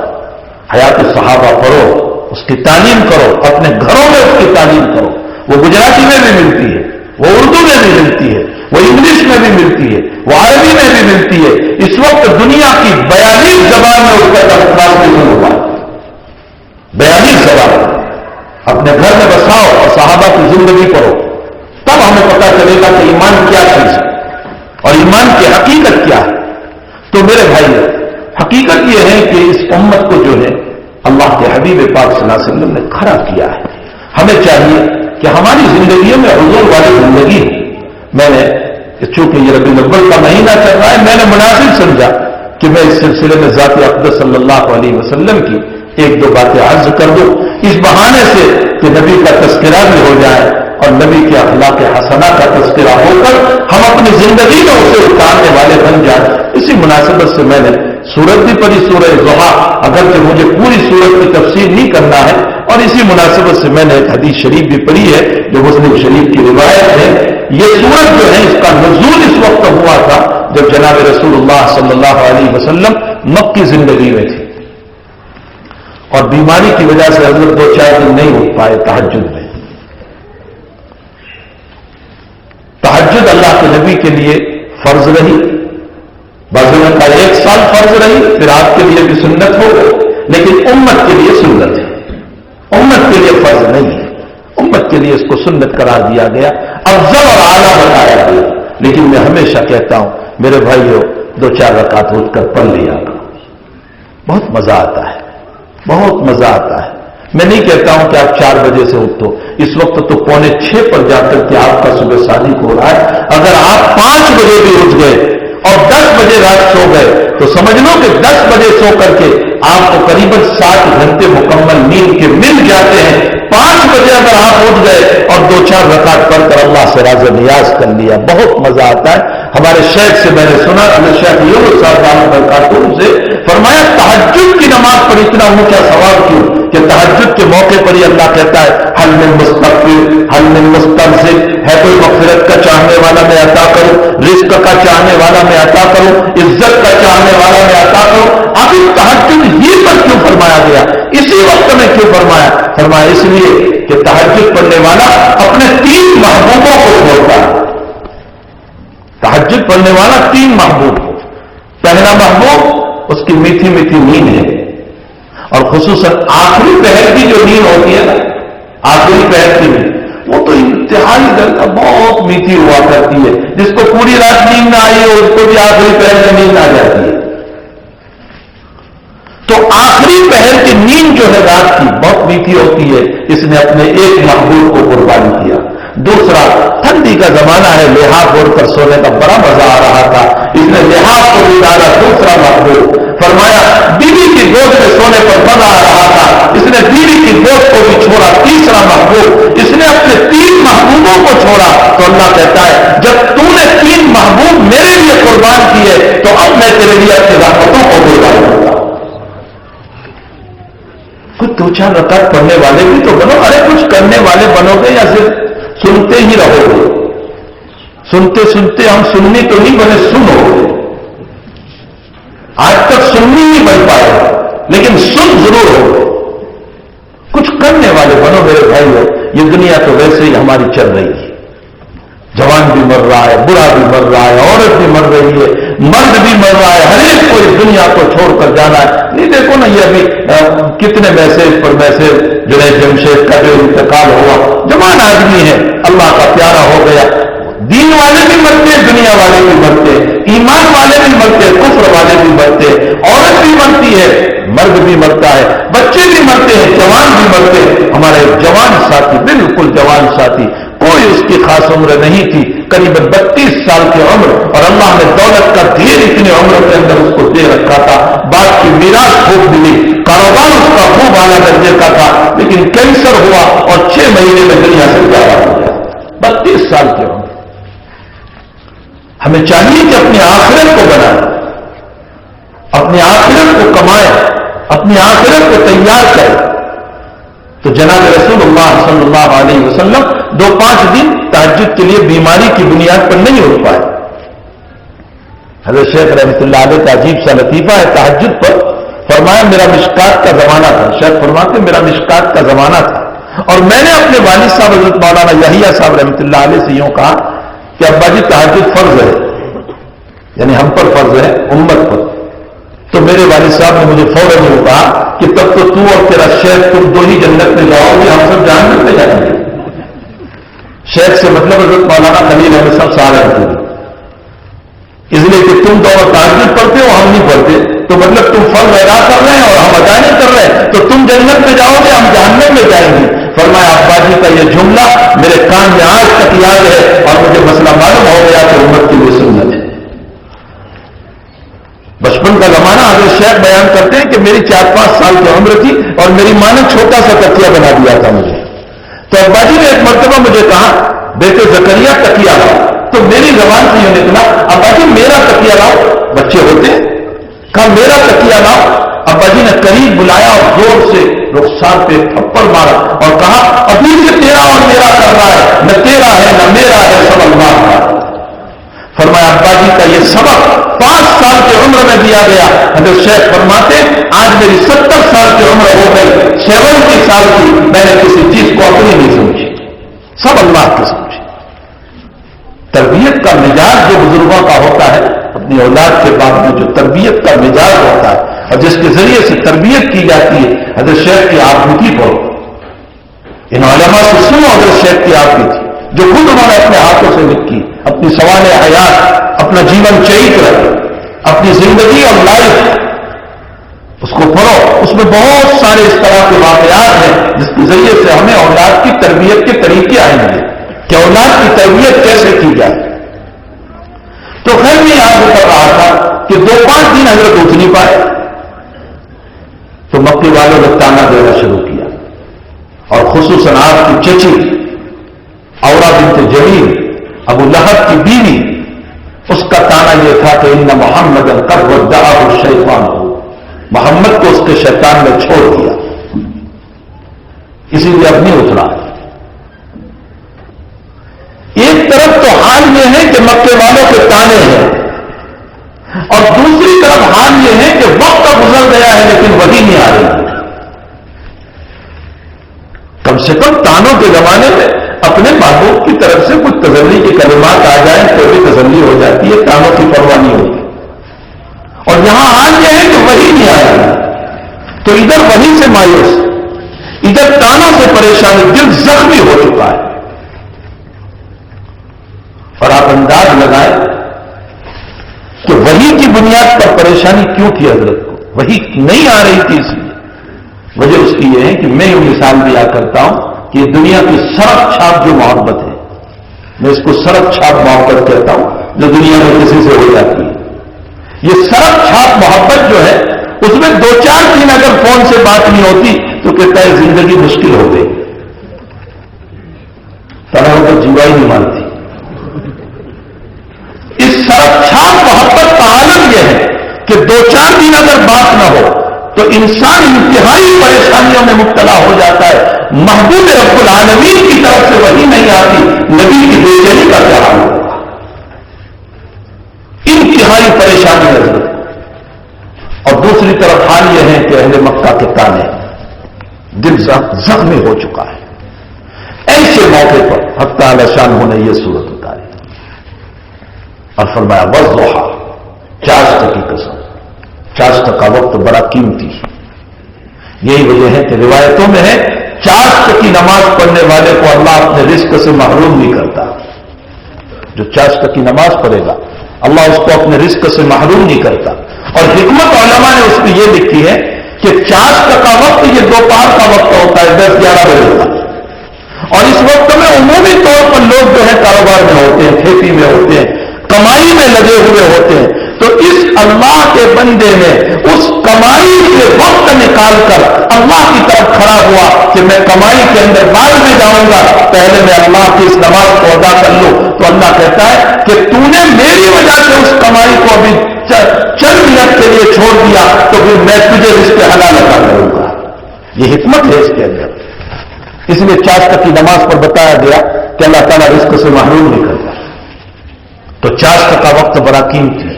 حیات الصحابہ پڑھو، اس کی تعلیم کرو، اپنے گھروں میں اس کی تعلیم کرو. وہ گجراتی میں بھی ملتی ہے، وہ اردو میں بھی ملتی ہے، وہ انگلش میں بھی ملتی ہے، وہ عربی میں بھی ملتی ہے. اس وقت دنیا کی 42 زبان میں اس کا ٹرانسلیشن ہوا ہے. 42 زبان اپنے گھر میں بساؤ اور صحابہ کی زندگی پڑھو، تب ہمیں پتا چلے گا کہ ایمان کیا چیز ہے اور ایمان کی حقیقت کیا ہے. تو میرے بھائی، حقیقت یہ ہے کہ اس امت کو جو ہے اللہ کے حبیب پاک صلی اللہ علیہ وسلم نے کھڑا کیا ہے. ہمیں چاہیے کہ ہماری زندگیوں میں حضور والی زندگی. میں نے چونکہ یہ ربیع الاول کا مہینہ چل رہا ہے، میں نے مناسب سمجھا کہ میں اس سلسلے میں ذات اقدس صلی اللہ علیہ وسلم کی ایک دو باتیں عرض کر دوں، اس بہانے سے کہ نبی کا تذکرہ بھی ہو جائے اور نبی کے اخلاق حسنہ کا تذکرہ ہو کر ہم اپنی زندگی میں اسے اتارنے والے بن جائیں. اسی مناسبت سے میں نے سورت بھی پڑھی، سورہ ضحیٰ، اگرچہ مجھے پوری سورت کی تفسیر نہیں کرنا ہے. اور اسی مناسبت سے میں نے ایک حدیث شریف بھی پڑھی ہے جو مسلم شریف کی روایت ہے. یہ سورت جو ہے اس کا نزول اس وقت ہوا تھا جب جناب رسول اللہ صلی اللہ علیہ وسلم مکی زندگی میں تھے اور بیماری کی وجہ سے حضرت 2-4 دن نہیں اٹھ پائے تہجد میں. تہجد اللہ کے نبی کے لیے فرض رہی، بعضوں نے کہا 1 سال فرض رہی، پھر آپ کے لیے بھی سنت ہو گئی، لیکن امت کے لیے سنت ہے، امت کے لیے فرض نہیں ہے. امت کے لیے اس کو سنت قرار دیا گیا، افضل اور اعلیٰ بتایا گیا. لیکن میں ہمیشہ کہتا ہوں میرے بھائیوں، 2-4 رکعت اٹھ کر پڑھ لیا کرو، بہت مزہ آتا ہے، بہت مزہ آتا ہے. میں نہیں کہتا ہوں کہ آپ 4 بجے سے اٹھو، اس وقت تو 5:45 پر جا کر کے آپ کا صبح صادق ہو رہا ہے. اگر آپ 5 بجے بھی اٹھ گئے اور 10 بجے رات سو گئے تو سمجھ لو کہ 10 بجے سو کر کے آپ کو قریب 60 گھنٹے مکمل نیند کے مل جاتے ہیں. 5 بجے اگر آپ اٹھ گئے اور 2-4 رکعت پڑھ کر اللہ سے راز و نیاز کر لیا، بہت مزہ آتا ہے. ہمارے شیخ سے میں نے سنا، شیخ یونس صاحب برکاتہ سے فرمایا تہجد کی نماز پر اتنا اونچا ثواب کیوں کہ تہجد کے موقع پر ہی اللہ کہتا ہے حل من مستغفر حل من مستغفر، ہے کوئی مغفرت کا چاہنے والا میں عطا کروں، رزق کا چاہنے والا میں عطا کروں، عزت کا چاہنے والا میں عطا کروں. اب اس تہجد ہی پر کیوں فرمایا گیا، اسی وقت میں کیوں فرمایا؟ فرمایا اس لیے کہ تہجد پڑھنے والا اپنے 3 محبوبوں کو چھوڑتا ہے. تہجد پڑھنے والا 3 محبوب کو، پہلا محبوب اس کی میٹھی میٹھی نیند ہے، اور خصوصاً آخری پہر کی جو نیند ہوتی ہے نا، آخری پہر کی نیند وہ تو انتہائی بہت میٹھی ہوا کرتی ہے. جس کو پوری رات نیند نہ آئی ہو اس کو بھی آخری پہر میں نیند آ جاتی ہے. تو آخری پہر کی نیند جو ہے رات کی بہت میٹھی ہوتی ہے. اس نے اپنے ایک محبوب کو قربان کیا. دوسرا، ٹھنڈی کا زمانہ ہے، لحاف اوڑھ کر سونے کا بڑا مزہ آ رہا تھا، اس نے لحاف کو بھی ڈالا. دوسرا محبوب فرمایا بیوی کی گود میں سونے پر مزہ آ رہا تھا، اس نے بیوی کی گود کو بھی چھوڑا. تیسرا محبوب، اس نے اپنے 3 محبوبوں کو چھوڑا. تو اللہ کہتا ہے جب تو نے 3 محبوب میرے لیے قربان کیے تو اب میں تیرے لیے اپنی رحمتوں کو قربان کرتا ہوں. کچھ 2-4 رکعت پڑھنے والے بھی تو بنو. ارے کچھ کرنے والے بنو گے یا صرف سنتے ہی رہو گے؟ سنتے سنتے ہم سننی تو نہیں بنے، سنو. آج تک سننی نہیں بن پائے لیکن سن ضرور ہو. کچھ کرنے والے بنو میرے بھائیو. یہ دنیا تو ویسے ہی ہماری چل رہی ہے، جوان بھی مر رہا ہے، بوڑھا بھی مر رہا ہے، عورت بھی مر رہی ہے، مرد بھی مر رہا ہے. ہر ایک کو اس دنیا کو چھوڑ کر جانا ہے. نہیں دیکھو نا یہ ابھی کتنے میسج پر میسج جنید جمشید کا جو انتقال ہوا، جوان آدمی ہے، اللہ کا پیارا ہو گیا. دین والے بھی مرتے، دنیا والے بھی مرتے، ایمان والے بھی مرتے، کفر والے بھی مرتے، عورت بھی مرتی ہے، مرد بھی مرتا ہے، بچے بھی مرتے ہیں، جوان بھی مرتے ہیں. ہمارا ایک جوان ساتھی، بالکل جوان ساتھی، کوئی اس کی خاص عمر نہیں تھی، قریب 32 سال کی عمر، اور اللہ نے دولت کا ڈھیر اتنے عمر کے اندر اس کو دے رکھا تھا. باپ کی میراث خوب ملی، کاروبار اس کا خوب اعلیٰ درجے کا تھا، لیکن کینسر ہوا اور 6 6 مہینے میں دنیا سے پیارا ہو گیا. 32 سال کی عمر. ہمیں چاہیے کہ اپنی آخرت کو بنائیں, اپنی آخرت کو کمائیں, اپنی آخرت کو تیار کریں. تو جناب رسول اللہ صلی اللہ علیہ وسلم 2-5 دن تہجد کے لیے بیماری کی بنیاد پر نہیں اٹھ پائے. حضرت شیخ رحمۃ اللہ علیہ کا عجیب سا لطیفہ ہے تہجد پر. فرمایا میرا مشکات کا زمانہ تھا. شیخ فرماتے میرا مشکات کا زمانہ تھا اور میں نے اپنے والد صاحب حضرت مولانا یحییٰ صاحب رحمۃ اللہ علیہ سے یوں کہا کہ ابا جی تہجد فرض ہے, یعنی ہم پر فرض ہے, امت پر. تو میرے والد صاحب نے مجھے فوراً یہ کہا کہ تب تو اور تیرا شیخ تم 2 ہی جنت میں جاؤ گے, ہم سب جہنم میں جائیں گے. شیخ سے مطلب حضرت مولانا خلیل احمد صاحب سہارنپور, اس لیے کہ تم دونوں تہجد پڑھتے ہو, ہم نہیں پڑھتے, تو مطلب تم فرض ادا کر رہے ہیں اور ہم ادا نہیں کر رہے ہیں, تو تم جنت میں جاؤ گے, ہم جہنم میں جائیں گے. فرمایا ابا جی کا یہ جملہ میرے کان میں آج تک یاد ہے اور مجھے مسئلہ معلوم ہو گیا کہ امت کی یہ سنت ہے. بچپن کا زمانہ حضرت شیخ بیان کرتے ہیں کہ میری 4-5 سال کی عمر تھی اور میری ماں نے چھوٹا سا تکیہ بنا دیا تھا مجھے. تو ابا جی نے ایک مرتبہ مجھے کہا بیٹے زکریا تکیہ لاؤ. تو میری زبان سے یہ نکلا ابا جی میرا تکیہ لاؤ. بچے ہوتے ہیں, کہا میرا تکیہ لاؤ. ابا جی نے قریب بلایا اور زور سے رخسار پہ تھپڑ مارا اور کہا ابھی سے تیرا اور میرا کر رہا ہے, نہ تیرا ہے نہ میرا ہے, سب اللہ کا. فرمایا ابا جی کا یہ سبق 5 سال کی عمر میں دیا گیا. حضرت شیخ فرماتے آج میری 70 سال کی عمر ہو گئی, 70 سال کی, میں نے کسی چیز کو اپنی نہیں سمجھی, سب اللہ کی سمجھی. تربیت کا مزاج جو بزرگوں کا ہوتا ہے, اپنی اولاد کے بعد میں جو تربیت کا مزاج ہوتا ہے اور جس کے ذریعے سے تربیت کی جاتی ہے. حضرت شیخ کی آبوتی پڑھو, ان علماء سے سنو حضرت شیخ کی آبوتی جو خود انہوں نے اپنے ہاتھوں سے لکھی, اپنی سوال حیات, اپنا جیون چریتر, اپنی زندگی اور لائف, اس کو پڑھو. اس میں بہت سارے اس طرح کے واقعات ہیں جس کے ذریعے سے ہمیں اولاد کی تربیت کے طریقے آئیں گے کہ اولاد کی تربیت کیسے کی جائے. تو خیر میں یاد کر رہا تھا کہ 2-5 دن حضرت اٹھ نہیں پائے. تو مکے والوں نے تانا دینا شروع کیا اور خصوصاً آپ کی چچی اورا بنت جمیل, ابو لہب کی بیوی, اس کا تانا یہ تھا کہ ان محمد قد ودعہ الشیطان, محمد کو اس کے شیطان نے چھوڑ دیا, اسی لیے اب نہیں اترا. ایک طرف تو حال یہ ہے کہ مکے والوں کے تانے ہیں اور دوسری طرف حال یہ ہے کہ وقت تو گزر گیا ہے لیکن وہی نہیں آ رہی. کم سے کم تانوں کے زمانے میں اپنے محبوب کی طرف سے کچھ تسلی کے کلمات آ جائیں تو بھی تسلی ہو جاتی ہے, تانوں کی پرواہ نہیں ہوتی. اور یہاں حال یہ ہے کہ وہی نہیں آ رہا, تو ادھر وہی سے مایوس, ادھر تانوں سے پریشانی, دل زخمی ہو چکا ہے. اور آپ انداز لگائیں کہ وہی کی بنیاد پر پریشانی کیوں تھی حضرت کو, وہی نہیں آ رہی تھی. اس لیے وجہ اس کی یہ ہے کہ میں یہ مثال دیا کرتا ہوں کہ دنیا کی سرخ چھاپ جو محبت ہے, میں اس کو سرخ چھاپ محبت کہتا ہوں جو دنیا میں کسی سے ہو جاتی ہے. یہ سرخ چھاپ محبت جو ہے اس میں 2-4 دن اگر فون سے بات نہیں ہوتی تو کہتا ہے زندگی مشکل ہو گئی, طرح کو جیوا ہی نہیں مانتی. اس سرخ چھاپ محبت کا عالم یہ ہے کہ 2-4 دن اگر بات نہ ہو تو انسان انتہائی پریشانیوں میں مبتلا ہو جاتا ہے. محبوب رب العالمین کی طرف سے وہی نہیں آتی, نبی کی بے چینی کا کیا حال ہوگا. انتہائی پریشانی حضرت. اور دوسری طرف حال یہ ہے کہ اہل مکہ کے تانے, دل زخمی ہو چکا ہے. ایسے موقع پر حق تعالی شانہ نے یہ صورت اتاری اور فرمایا والضحیٰ, چاشت کی قسم. چاشت کا وقت بڑا قیمتی ہے. یہی وجہ ہے کہ روایتوں میں ہے چاشت کی نماز پڑھنے والے کو اللہ اپنے رزق سے محروم نہیں کرتا. جو چاشت کی نماز پڑھے گا اللہ اس کو اپنے رزق سے محروم نہیں کرتا. اور حکمت علماء نے اس میں یہ لکھی ہے کہ چاشت کا وقت یہ دوپہر کا وقت ہوتا ہے 10-11 بجے کا, اور اس وقت میں عمومی طور پر لوگ جو ہے کاروبار میں ہوتے ہیں, کھیتی میں ہوتے ہیں, کمائی میں لگے ہوئے ہوتے ہیں. تو اس اللہ کے بندے نے اس کمائی سے وقت نکال کر اللہ کی طرف کھڑا ہوا کہ میں کمائی کے اندر بعد میں جاؤں گا، پہلے میں اللہ کی اس نماز کو ادا کر لوں، تو اللہ کہتا ہے کہ تو نے میری وجہ سے اس کمائی کو ابھی چند منٹ کے لیے چھوڑ دیا، تو پھر میں تجھے رزق حلال عطا کروں گا۔ یہ حکمت ہے اس کے اندر۔ اس لیے چاشت کی نماز پر بتایا گیا کہ اللہ تعالیٰ رزق سے محروم نہیں کرتا۔ تو چاشت کا وقت بڑا قیمتی ہے۔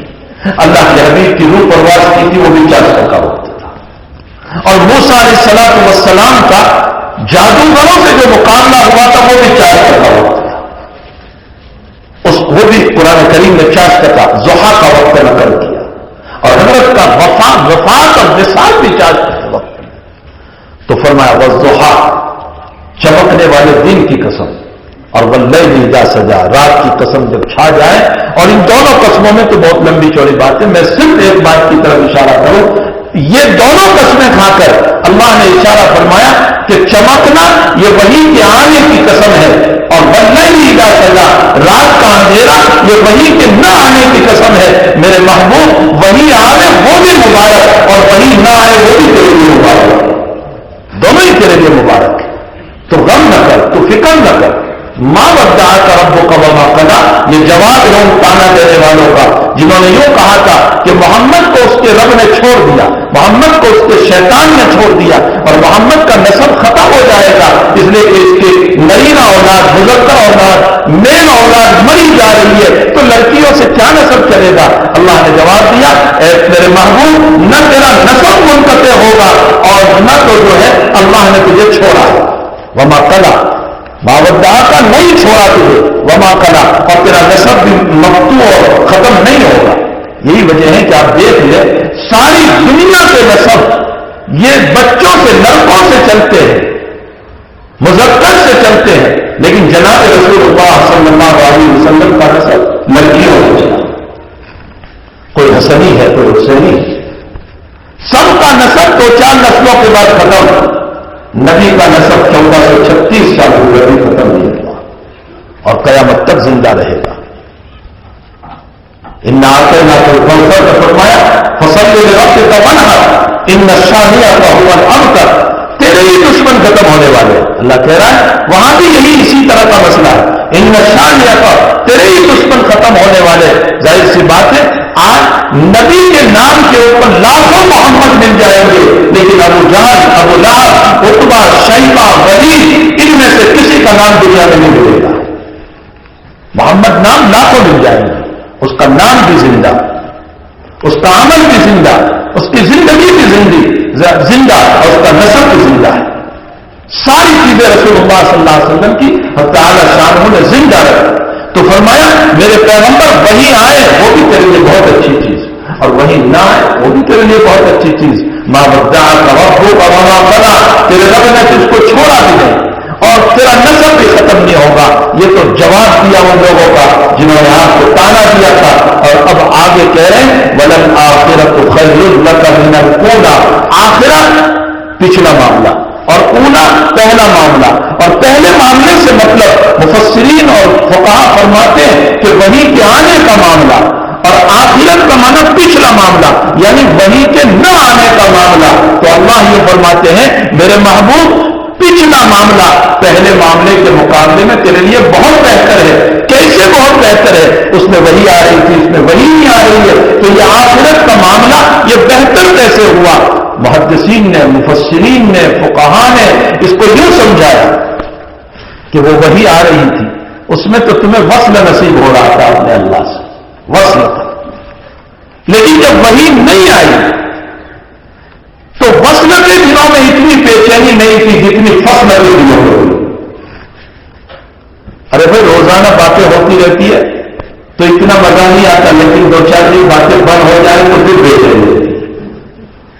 اللہ کے حبیب کی روح پرواز کی تھی، وہ بھی چاشت کا وقت تھا۔ اور موسیٰ علیہ السلام کا جادوگروں سے جو مقابلہ ہوا تھا وہ بھی چاشت کا وقت تھا۔ وہ بھی قرآن کریم نے چاشت کا ضحیٰ کا وقت نقل کیا، اور حضرت کا وفات اور وصال بھی چاشت کے وقت میں۔ تو فرمایا والضحیٰ، چمکنے والے دن کی قسم، اور واللیل اذا سجا، رات کی قسم جب چھا جائے۔ اور ان دونوں قسموں میں تو بہت لمبی چوڑی بات ہے، میں صرف ایک بات کی طرف اشارہ کروں۔ یہ دونوں قسمیں کھا کر اللہ نے اشارہ فرمایا کہ چمکنا یہ وحی کے آنے کی قسم ہے، اور واللیل اذا سجا، رات کا اندھیرا یہ وحی کے نہ آنے کی قسم ہے۔ میرے محبوب، وحی آئے وہ بھی مبارک، اور وحی نہ آئے وہ بھی تیرے لیے مبارک، دونوں ہی تیرے لیے مبارک ہے۔ تو غم نہ کر، تو فکر نہ کر۔ ماں ودعک ربک وما قلی، یہ جواب ہے ان تانا دینے والوں کا جنہوں نے یوں کہا تھا کہ محمد کو اس کے رب نے چھوڑ دیا، محمد کو اس کے شیطان نے چھوڑ دیا، اور محمد کا نسب ختم ہو جائے گا، اس لیے کہ اس کی نرینہ اولاد، مذکر اولاد، میل اولاد مری جا رہی ہے، تو لڑکیوں سے کیا نسب چلے گا؟ اللہ نے جواب دیا، اے میرے محبوب، نہ تیرا نسب منقطع ہوگا، اور نہ تو جو ہے اللہ نے تجھے چھوڑا ہے۔ وما قلی، باودہ کا نہیں چھوڑا تجھے، وما قلی، اور تیرا نسب بھی مقطوع اور ختم نہیں ہوگا۔ یہی وجہ ہے کہ آپ دیکھ لیں ساری دنیا کے نسب یہ بچوں سے، لڑکوں سے چلتے ہیں، مذکر سے چلتے ہیں، لیکن جناب رسول اللہ صلی اللہ علیہ وسلم کا نسب لڑکیوں سے چلا۔ کوئی حسنی ہے، کوئی حسینی ہے، سب کا نسب دو چار نسلوں کے بعد ختم۔ نبی کا نسب 1436 سال ہوئے بھی ختم نہیں ہوا، اور قیامت تک زندہ رہے گا۔ ان اعطیناک الکوثر کا فرمایا فصل لربک وانحر ان شانئک هو الابتر، تیرے ہی دشمن ختم ہونے والے۔ اللہ کہہ رہا ہے وہاں بھی یہی اسی طرح کا مسئلہ ہے، ان شانئک، تیرے ہی دشمن ختم ہونے والے۔ ظاہر سی بات ہے آج نبی کے نام کے اوپر لاکھوں محمد مل جائیں گے، لیکن ابو جہل، ابو لہب، عتبہ، شیبہ، ولید، ان میں سے کسی کا نام دنیا میں نہیں ملے گا۔ محمد نام لاکھوں مل جائیں گے، اس کا نام بھی زندہ، اس کا عمل بھی زندہ، اس کی زندگی بھی زندہ، اور اس کا نسب بھی زندہ ہے۔ ساری چیزیں رسول اللہ صلی اللہ علیہ وسلم کی تعالی شانہ نے زندہ رکھی۔ تو فرمایا میرے پیغمبر وہی آئے وہ بھی تیرے لیے بہت اچھی چیز، اور وہی نہ آئے وہ بھی تیرے لیے بہت اچھی چیز۔ ماں ودعک ربک وما قلی، تیرے رب نے تجھ کو چھوڑا بھی نہیں، اور تیرا نسب بھی ختم نہیں ہوگا۔ یہ تو جواب دیا ان لوگوں کا جنہوں نے آپ کو تانا دیا تھا، اور اب آگے کہہ رہے ہیں وَلَلْآخِرَةُ خَيْرٌ لَكَ مِنَ الْأُولَىٰ، آخرت پچھلا معاملہ اور اولا پہلا معاملہ، اور پہلے معاملے سے مطلب مفسرین اور فقہاء فرماتے ہیں کہ وحی کے آنے کا معاملہ، اور آخرت کا معنی پچھلا معاملہ یعنی وحی کے نہ آنے کا معاملہ۔ تو اللہ یہ فرماتے ہیں میرے محبوب پچھلا معاملہ پہلے معاملے کے مقابلے میں تیرے لیے بہت بہتر ہے۔ کیسے بہت بہتر ہے؟ اس میں وحی آ رہی تھی، اس میں وحی نہیں آ رہی ہے، تو یہ آخرت کا معاملہ یہ بہتر کیسے ہوا؟ محدثین نے، مفسرین نے، فقہاء نے اس کو یوں سمجھایا کہ وہ وحی آ رہی تھی، اس میں تو تمہیں وصل نصیب ہو رہا تھا اپنے اللہ سے، وصل تھا، لیکن جب وحی نہیں آئی تو وصل کے دنوں میں اتنی بے چینی نہیں تھی جتنی فصل کے دنوں میں ہوئی۔ ارے بھائی روزانہ باتیں ہوتی رہتی ہے تو اتنا مزہ نہیں آتا، لیکن دو چار دن باتیں بند ہو جائیں تو پھر بے چینی ہوتی ہے۔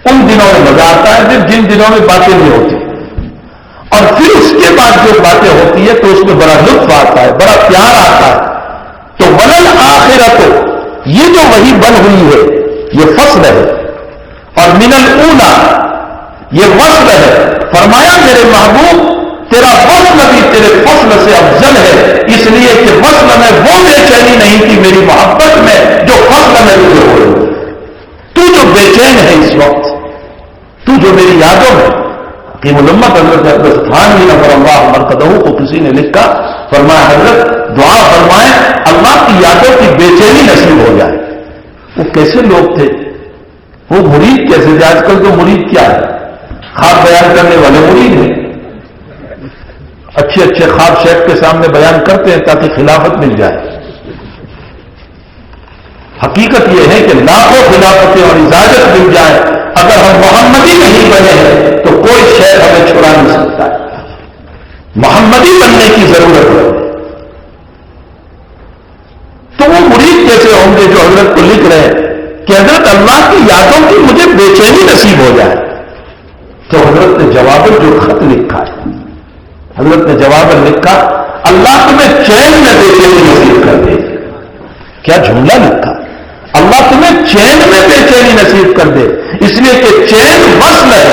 ان دنوں میں مزہ آتا ہے، پھر جن دنوں میں باتیں نہیں ہوتی، اور پھر اس کے بعد جو باتیں ہوتی ہے تو اس میں بڑا لطف آتا ہے، بڑا پیار آتا ہے۔ تو وللآخرۃ، یہ جو وحی بن ہوئی ہے یہ فصل ہے، اور من الاولیٰ یہ وصل ہے۔ فرمایا میرے محبوب تیرا وصل بھی تیرے فصل سے افضل ہے، اس لیے کہ وصل میں وہ بے چینی نہیں تھی میری محبت میں جو فصل میں تجھے ہو رہی۔ تو جو بے چین ہے اس وقت، تو جو میری یادوں میں، حکیم الامت حضرت اقدس تھانوی نور اللہ مرقدہ کو کسی نے لکھا، فرمایا حضرت دعا فرمائیں اللہ کی یادوں کی بے چینی نصیب ہو جائے۔ وہ کیسے لوگ تھے، وہ مرید کیسے تھے؟ آج کل تو مرید کیا ہے، خواب بیان کرنے والے مرید ہیں، اچھے اچھے خواب شیخ کے سامنے بیان کرتے ہیں تاکہ خلافت مل جائے۔ حقیقت یہ ہے کہ لاکھوں خلافتیں اور اجازت مل جائے، اگر ہم محمدی نہیں بنے ہیں تو کوئی شیخ ہمیں چھڑا نہیں سکتا ہے۔ محمدی بننے کی ضرورت ہے۔ تو وہ مرید کیسے ہوں گے جو حضرت کو لکھ رہے ہیں کہ حضرت اللہ کی یادوں کی مجھے بے چینی نصیب ہو جائے؟ تو حضرت نے جواب جو خط لکھا ہے، حضرت نے جواب لکھا اللہ تمہیں چین میں بے چینی نصیب کر دے۔ کیا جملہ لکھا، اللہ تمہیں چین میں بے چینی نصیب کر دے، اس لیے کہ چین وصل ہے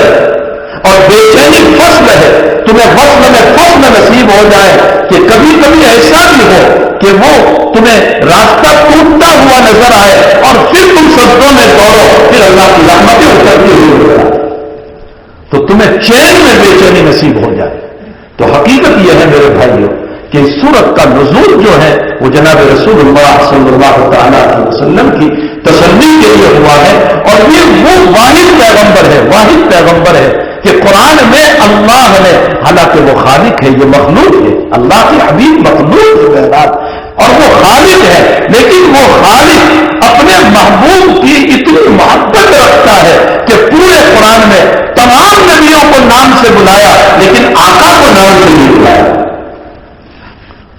اور بے چینی فصل ہے۔ تمہیں وصل میں فصل نصیب ہو جائے کہ کبھی کبھی ایسا بھی ہو کہ وہ تمہیں راستہ ٹوٹتا ہوا نظر آئے اور پھر تم سجدوں میں دوڑو، پھر اللہ کی رحمتیں اترتی ہوئی ہو جائے، تو تمہیں چین میں بے چینی نصیب ہو جائے۔ تو حقیقت یہ ہے میرے بھائیوں کہ اس سورت کا نزول جو ہے وہ جناب رسول اللہ صلی اللہ تعالیٰ علیہ وسلم کی تسلی کے لیے ہوا ہے، اور یہ وہ واحد پیغمبر ہے کہ قرآن میں اللہ نے، حالانکہ وہ خالق ہے، یہ مخلوق ہے، اللہ کے حبیب مخلوق ہے اور وہ خالق ہے، لیکن وہ خالق اپنے محبوب کی اتنی محبت رکھتا ہے کہ پورے قرآن میں تمام نبیوں کو نام سے بلایا لیکن آقا کو نام سے نہیں بلایا۔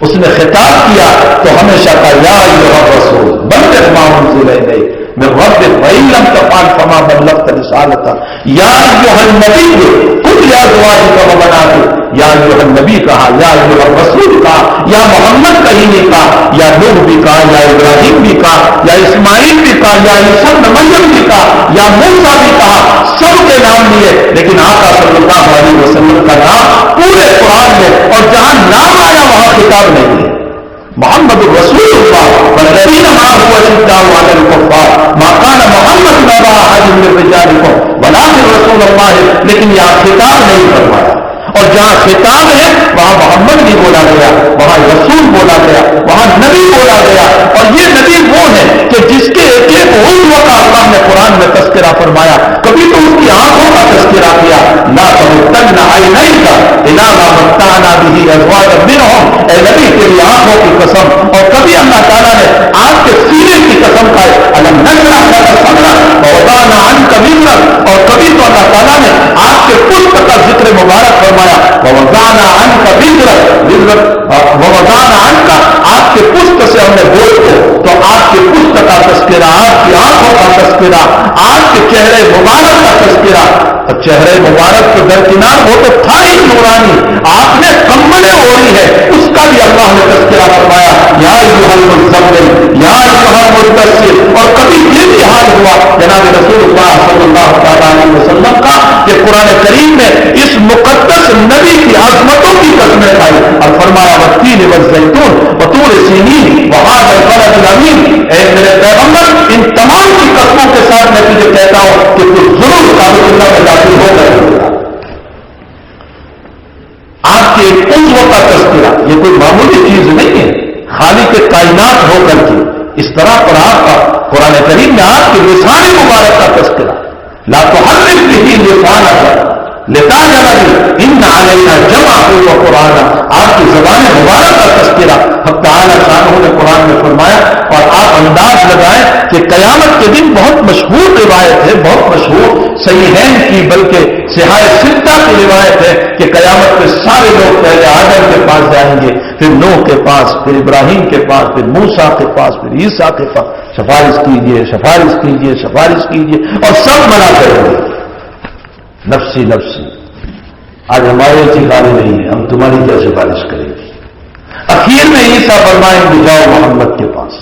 اس نے خطاب کیا تو ہمیشہ کہا یا ایھا الرسول بلغ ما انزل الیک من ربک وان لم تفعل فما بلغت رسالتہ، یا ایھا النبی قل لازواجک وبناتک، یا ایھا النبی کہا، یا ایھا الرسول کہا، یا محمد کہیں نہیں کہا، یا نوح بھی کہا، یا ابراہیم بھی کہا، یا اسماعیل بھی کہا، یا عیسیٰ ابن مریم بھی کہا، یا موسیٰ بھی کہا، سب کے نام لیے، لیکن آقا صلی اللہ علیہ وسلم کا نام پورے قرآن میں اور جہاں نام آیا وہاں خطاب نہیں ہے۔ محمد رسول اللہ والذین معه اشداء علی الکفار ما کان محمد ابا احد من رجالکم ولکن رسول اللہ، لیکن یہاں خطاب نہیں فرمایا، اور جہاں خطاب ہے وہاں محمد بھی بولا گیا، وہاں رسول بولا گیا، وہاں نبی بولا گیا، اور یہ نبی وہ ہے کہ جس کے ایک ایک عضو کا اللہ نے قرآن میں تذکرہ فرمایا، کبھی تو اس کی آنکھوں کا تذکرہ کیا، لا تمدن عینیک الی ما متعنا به ازواجا منهم، اے نبی تیری آنکھوں کی قسم، اور کبھی اللہ تعالیٰ نے آپ کے سینے کی قسم کھائی، الم نشرح لک صدرک ووضعنا عنک وزرک، اور کبھی تو اللہ تعالیٰ نے آپ کے پشت کا ذکر مبارک فرمایا، ووضعنا عنک وزرک ووضعنا عنک، آپ کے پشت سے ہم نے بوجھ کو، تو آپ کے پشت کا تذکرہ، آپ کی آنکھوں کا تذکرہ، آپ کے چہرے مبارک کا تذکرہ، اور چہرے مبارک کے درکنار وہ تو تھا ہی نورانی، آپ نے کمبلیں اوڑھی ہے اس کا بھی اللہ نے تذکرہ فرمایا، یا ایھا المزمل یا ایھا المدثر، اور کبھی یہ بھی حال ہوا جناب رسول اللہ صلی اللہ تعالیٰ علیہ وسلم کا کہ قرآن کریم میں اس مقدس نبی کی عظمتوں کی قسمیں کھائی اور فرمایا والتین والزیتون وطور سینین وہذا البلد الامین، اے میرے پیغمبر ان تمام کی قسموں کے ساتھ میں تجھے کہتا ہوں کہ تو ضرور ثابت اللہ میں داخل ہو کر آپ کے ایک عضو کا تذکرہ، یہ کوئی معمولی چیز نہیں ہے، خالق کائنات ہو کر کے اس طرح پر آپ کا قرآن کریم میں آپ کے لسان مبارک کا تذکرہ، لا تحرک به لسانک لتعجل به ان علینا جمعہ و قرآن، آپ کی زبان مبارک کا تذکرہ حق تعالی شانہ نے قرآن میں فرمایا، اور آپ انداز لگائیں کہ قیامت کے دن بہت مشہور روایت ہے، بہت مشہور صحیحین کی بلکہ صحاح ستہ کی روایت ہے کہ قیامت میں سارے لوگ پہلے آدم کے پاس جائیں گے، پھر نوح کے پاس، پھر ابراہیم کے پاس، پھر موسیٰ کے پاس، پھر عیسیٰ کے پاس، سفارش کیجیے سفارش کیجیے سفارش کیجیے، اور سب منع کریں گے نفسی نفسی، آج ہمارے ٹھکانے نہیں ہے، ہم تمہاری کیا سفارش کریں گے؟ اخیر میں عیسیٰ فرمائیں گے جاؤ محمد کے پاس،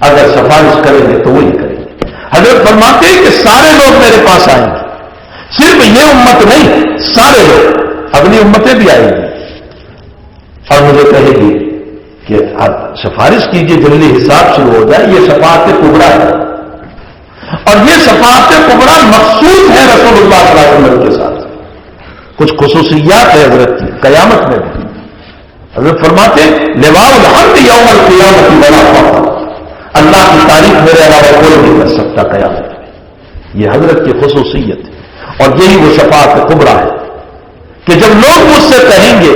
اگر سفارش کریں گے تو وہی کریں گے۔ حضرت فرماتے ہیں کہ سارے لوگ میرے پاس آئیں گے، صرف یہ امت نہیں، سارے لوگ، اگلی امتیں بھی آئیں گی، اور مجھے کہے گی کہ آپ سفارش کیجئے جلدی حساب شروع ہو جائے، یہ شفاعت کبریٰ ہے، اور یہ شفاعت کبریٰ مخصوص ہے رسول اللہ صلی اللہ علیہ وسلم کے ساتھ۔ کچھ خصوصیات ہے حضرت کی قیامت میں بھی. حضرت فرماتے لواء الحمد یوم القیامت ولا فخر، اللہ کی تعریف میرے علاوہ کوئی نہیں کر سکتا قیامت میں. یہ حضرت کی خصوصیت ہے، اور یہی وہ شفاعت کبریٰ ہے کہ جب لوگ مجھ سے کہیں گے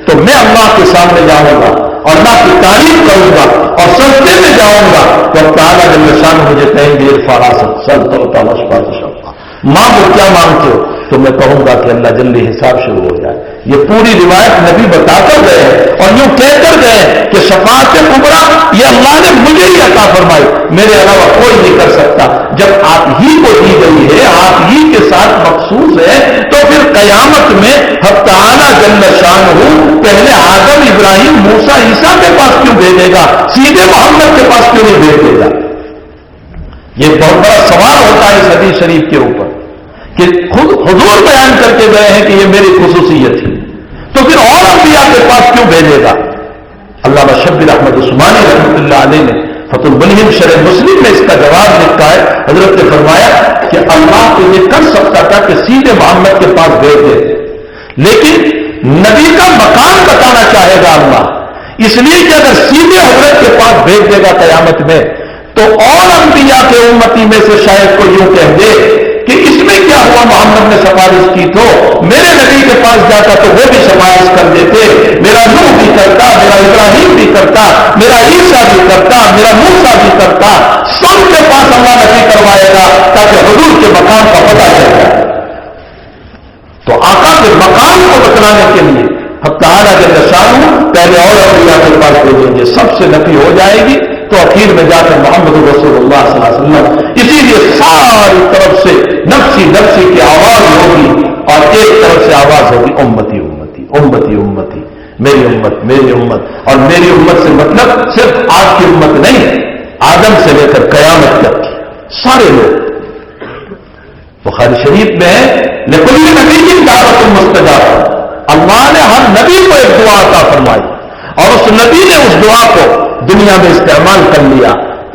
تو میں اللہ کے سامنے جاؤں گا اور اللہ کی تعریف کروں گا اور سجدے میں جاؤں گا تو تعالیٰ جل شانہ مجھے کہیں گے فراست سل تو تمشفا شفا، مانگو کیا مانگتے ہو؟ تو میں کہوں گا کہ اللہ جلدی حساب شروع ہو جائے. یہ پوری روایت نبی بتا کر گئے ہیں اور یوں کہہ کر گئے کہ شفاعت کبریٰ یہ اللہ نے مجھے ہی عطا فرمائی، میرے علاوہ کوئی نہیں کر سکتا. جب آپ ہی کو دی گئی ہے، آپ ہی کے ساتھ مخصوص ہے، تو پھر قیامت میں حق تعالیٰ جل شانہ پہلے آدم، ابراہیم، موسیٰ، عیسیٰ کے پاس کیوں بھیجے گا؟ سیدھے محمد کے پاس کیوں نہیں بھیجے گا؟ یہ بہت بڑا سوال ہوتا ہے اس حدیث شریف کے اوپر کہ خود حضور بیان کر کے گئے ہیں کہ یہ میری خصوصیت ہے، تو پھر اور انبیاء کے پاس کیوں بھیجے گا؟ علامہ شبیر احمد عثمانی رحمۃ اللہ علیہ نے فتح البلیغ شرح مسلم میں اس کا جواب لکھا ہے. حضرت نے فرمایا کہ اللہ تو یہ کر سکتا تھا کہ سیدھے محمد کے پاس بھیج دے، لیکن نبی کا مقام بتانا چاہے گا اللہ، اس لیے کہ اگر سیدھے حضرت کے پاس بھیج دے گا قیامت میں تو اور انبیاء کے امتی میں سے شاید کوئی یوں کہہ دے کہ اس میں کیا ہوا، محمد نے سفارش کی تو میرے نبی کے پاس جاتا تو وہ بھی سفارش کر دیتے، میرا نوح بھی کرتا، میرا ابراہیم بھی کرتا، میرا عیسیٰ بھی کرتا، میرا موسیٰ بھی کرتا. سب کے پاس اللہ نبی کروائے گا تاکہ حضور کے مقام کا پتہ چل جائے. تو آقا کے مقام کو بتلانے کے لیے حق تعالیٰ جل شانہ پہلے اور انبیاء کے پاس بھیجیں گے، سب سے نفی ہو جائے گی تو اخیر میں جا کر محمد رسول اللہ صلی اللہ علیہ وسلم. اسی لیے ساری طرف سے نفسی نفسی کی آواز ہوگی اور ایک طرف سے آواز ہوگی امتی امتی امتی امتی، میری امت میری امت. اور میری امت سے مطلب صرف آپ کی امت نہیں، آدم سے لے کر قیامت تک کی سارے لوگ. بخاری شریف میں ہے لکل نبی کی دعوت مستجاب، اللہ نے ہر نبی کو ایک دعا عطا فرمائی اور اس نبی نے اس دعا کو دنیا میں استعمال کر لیا،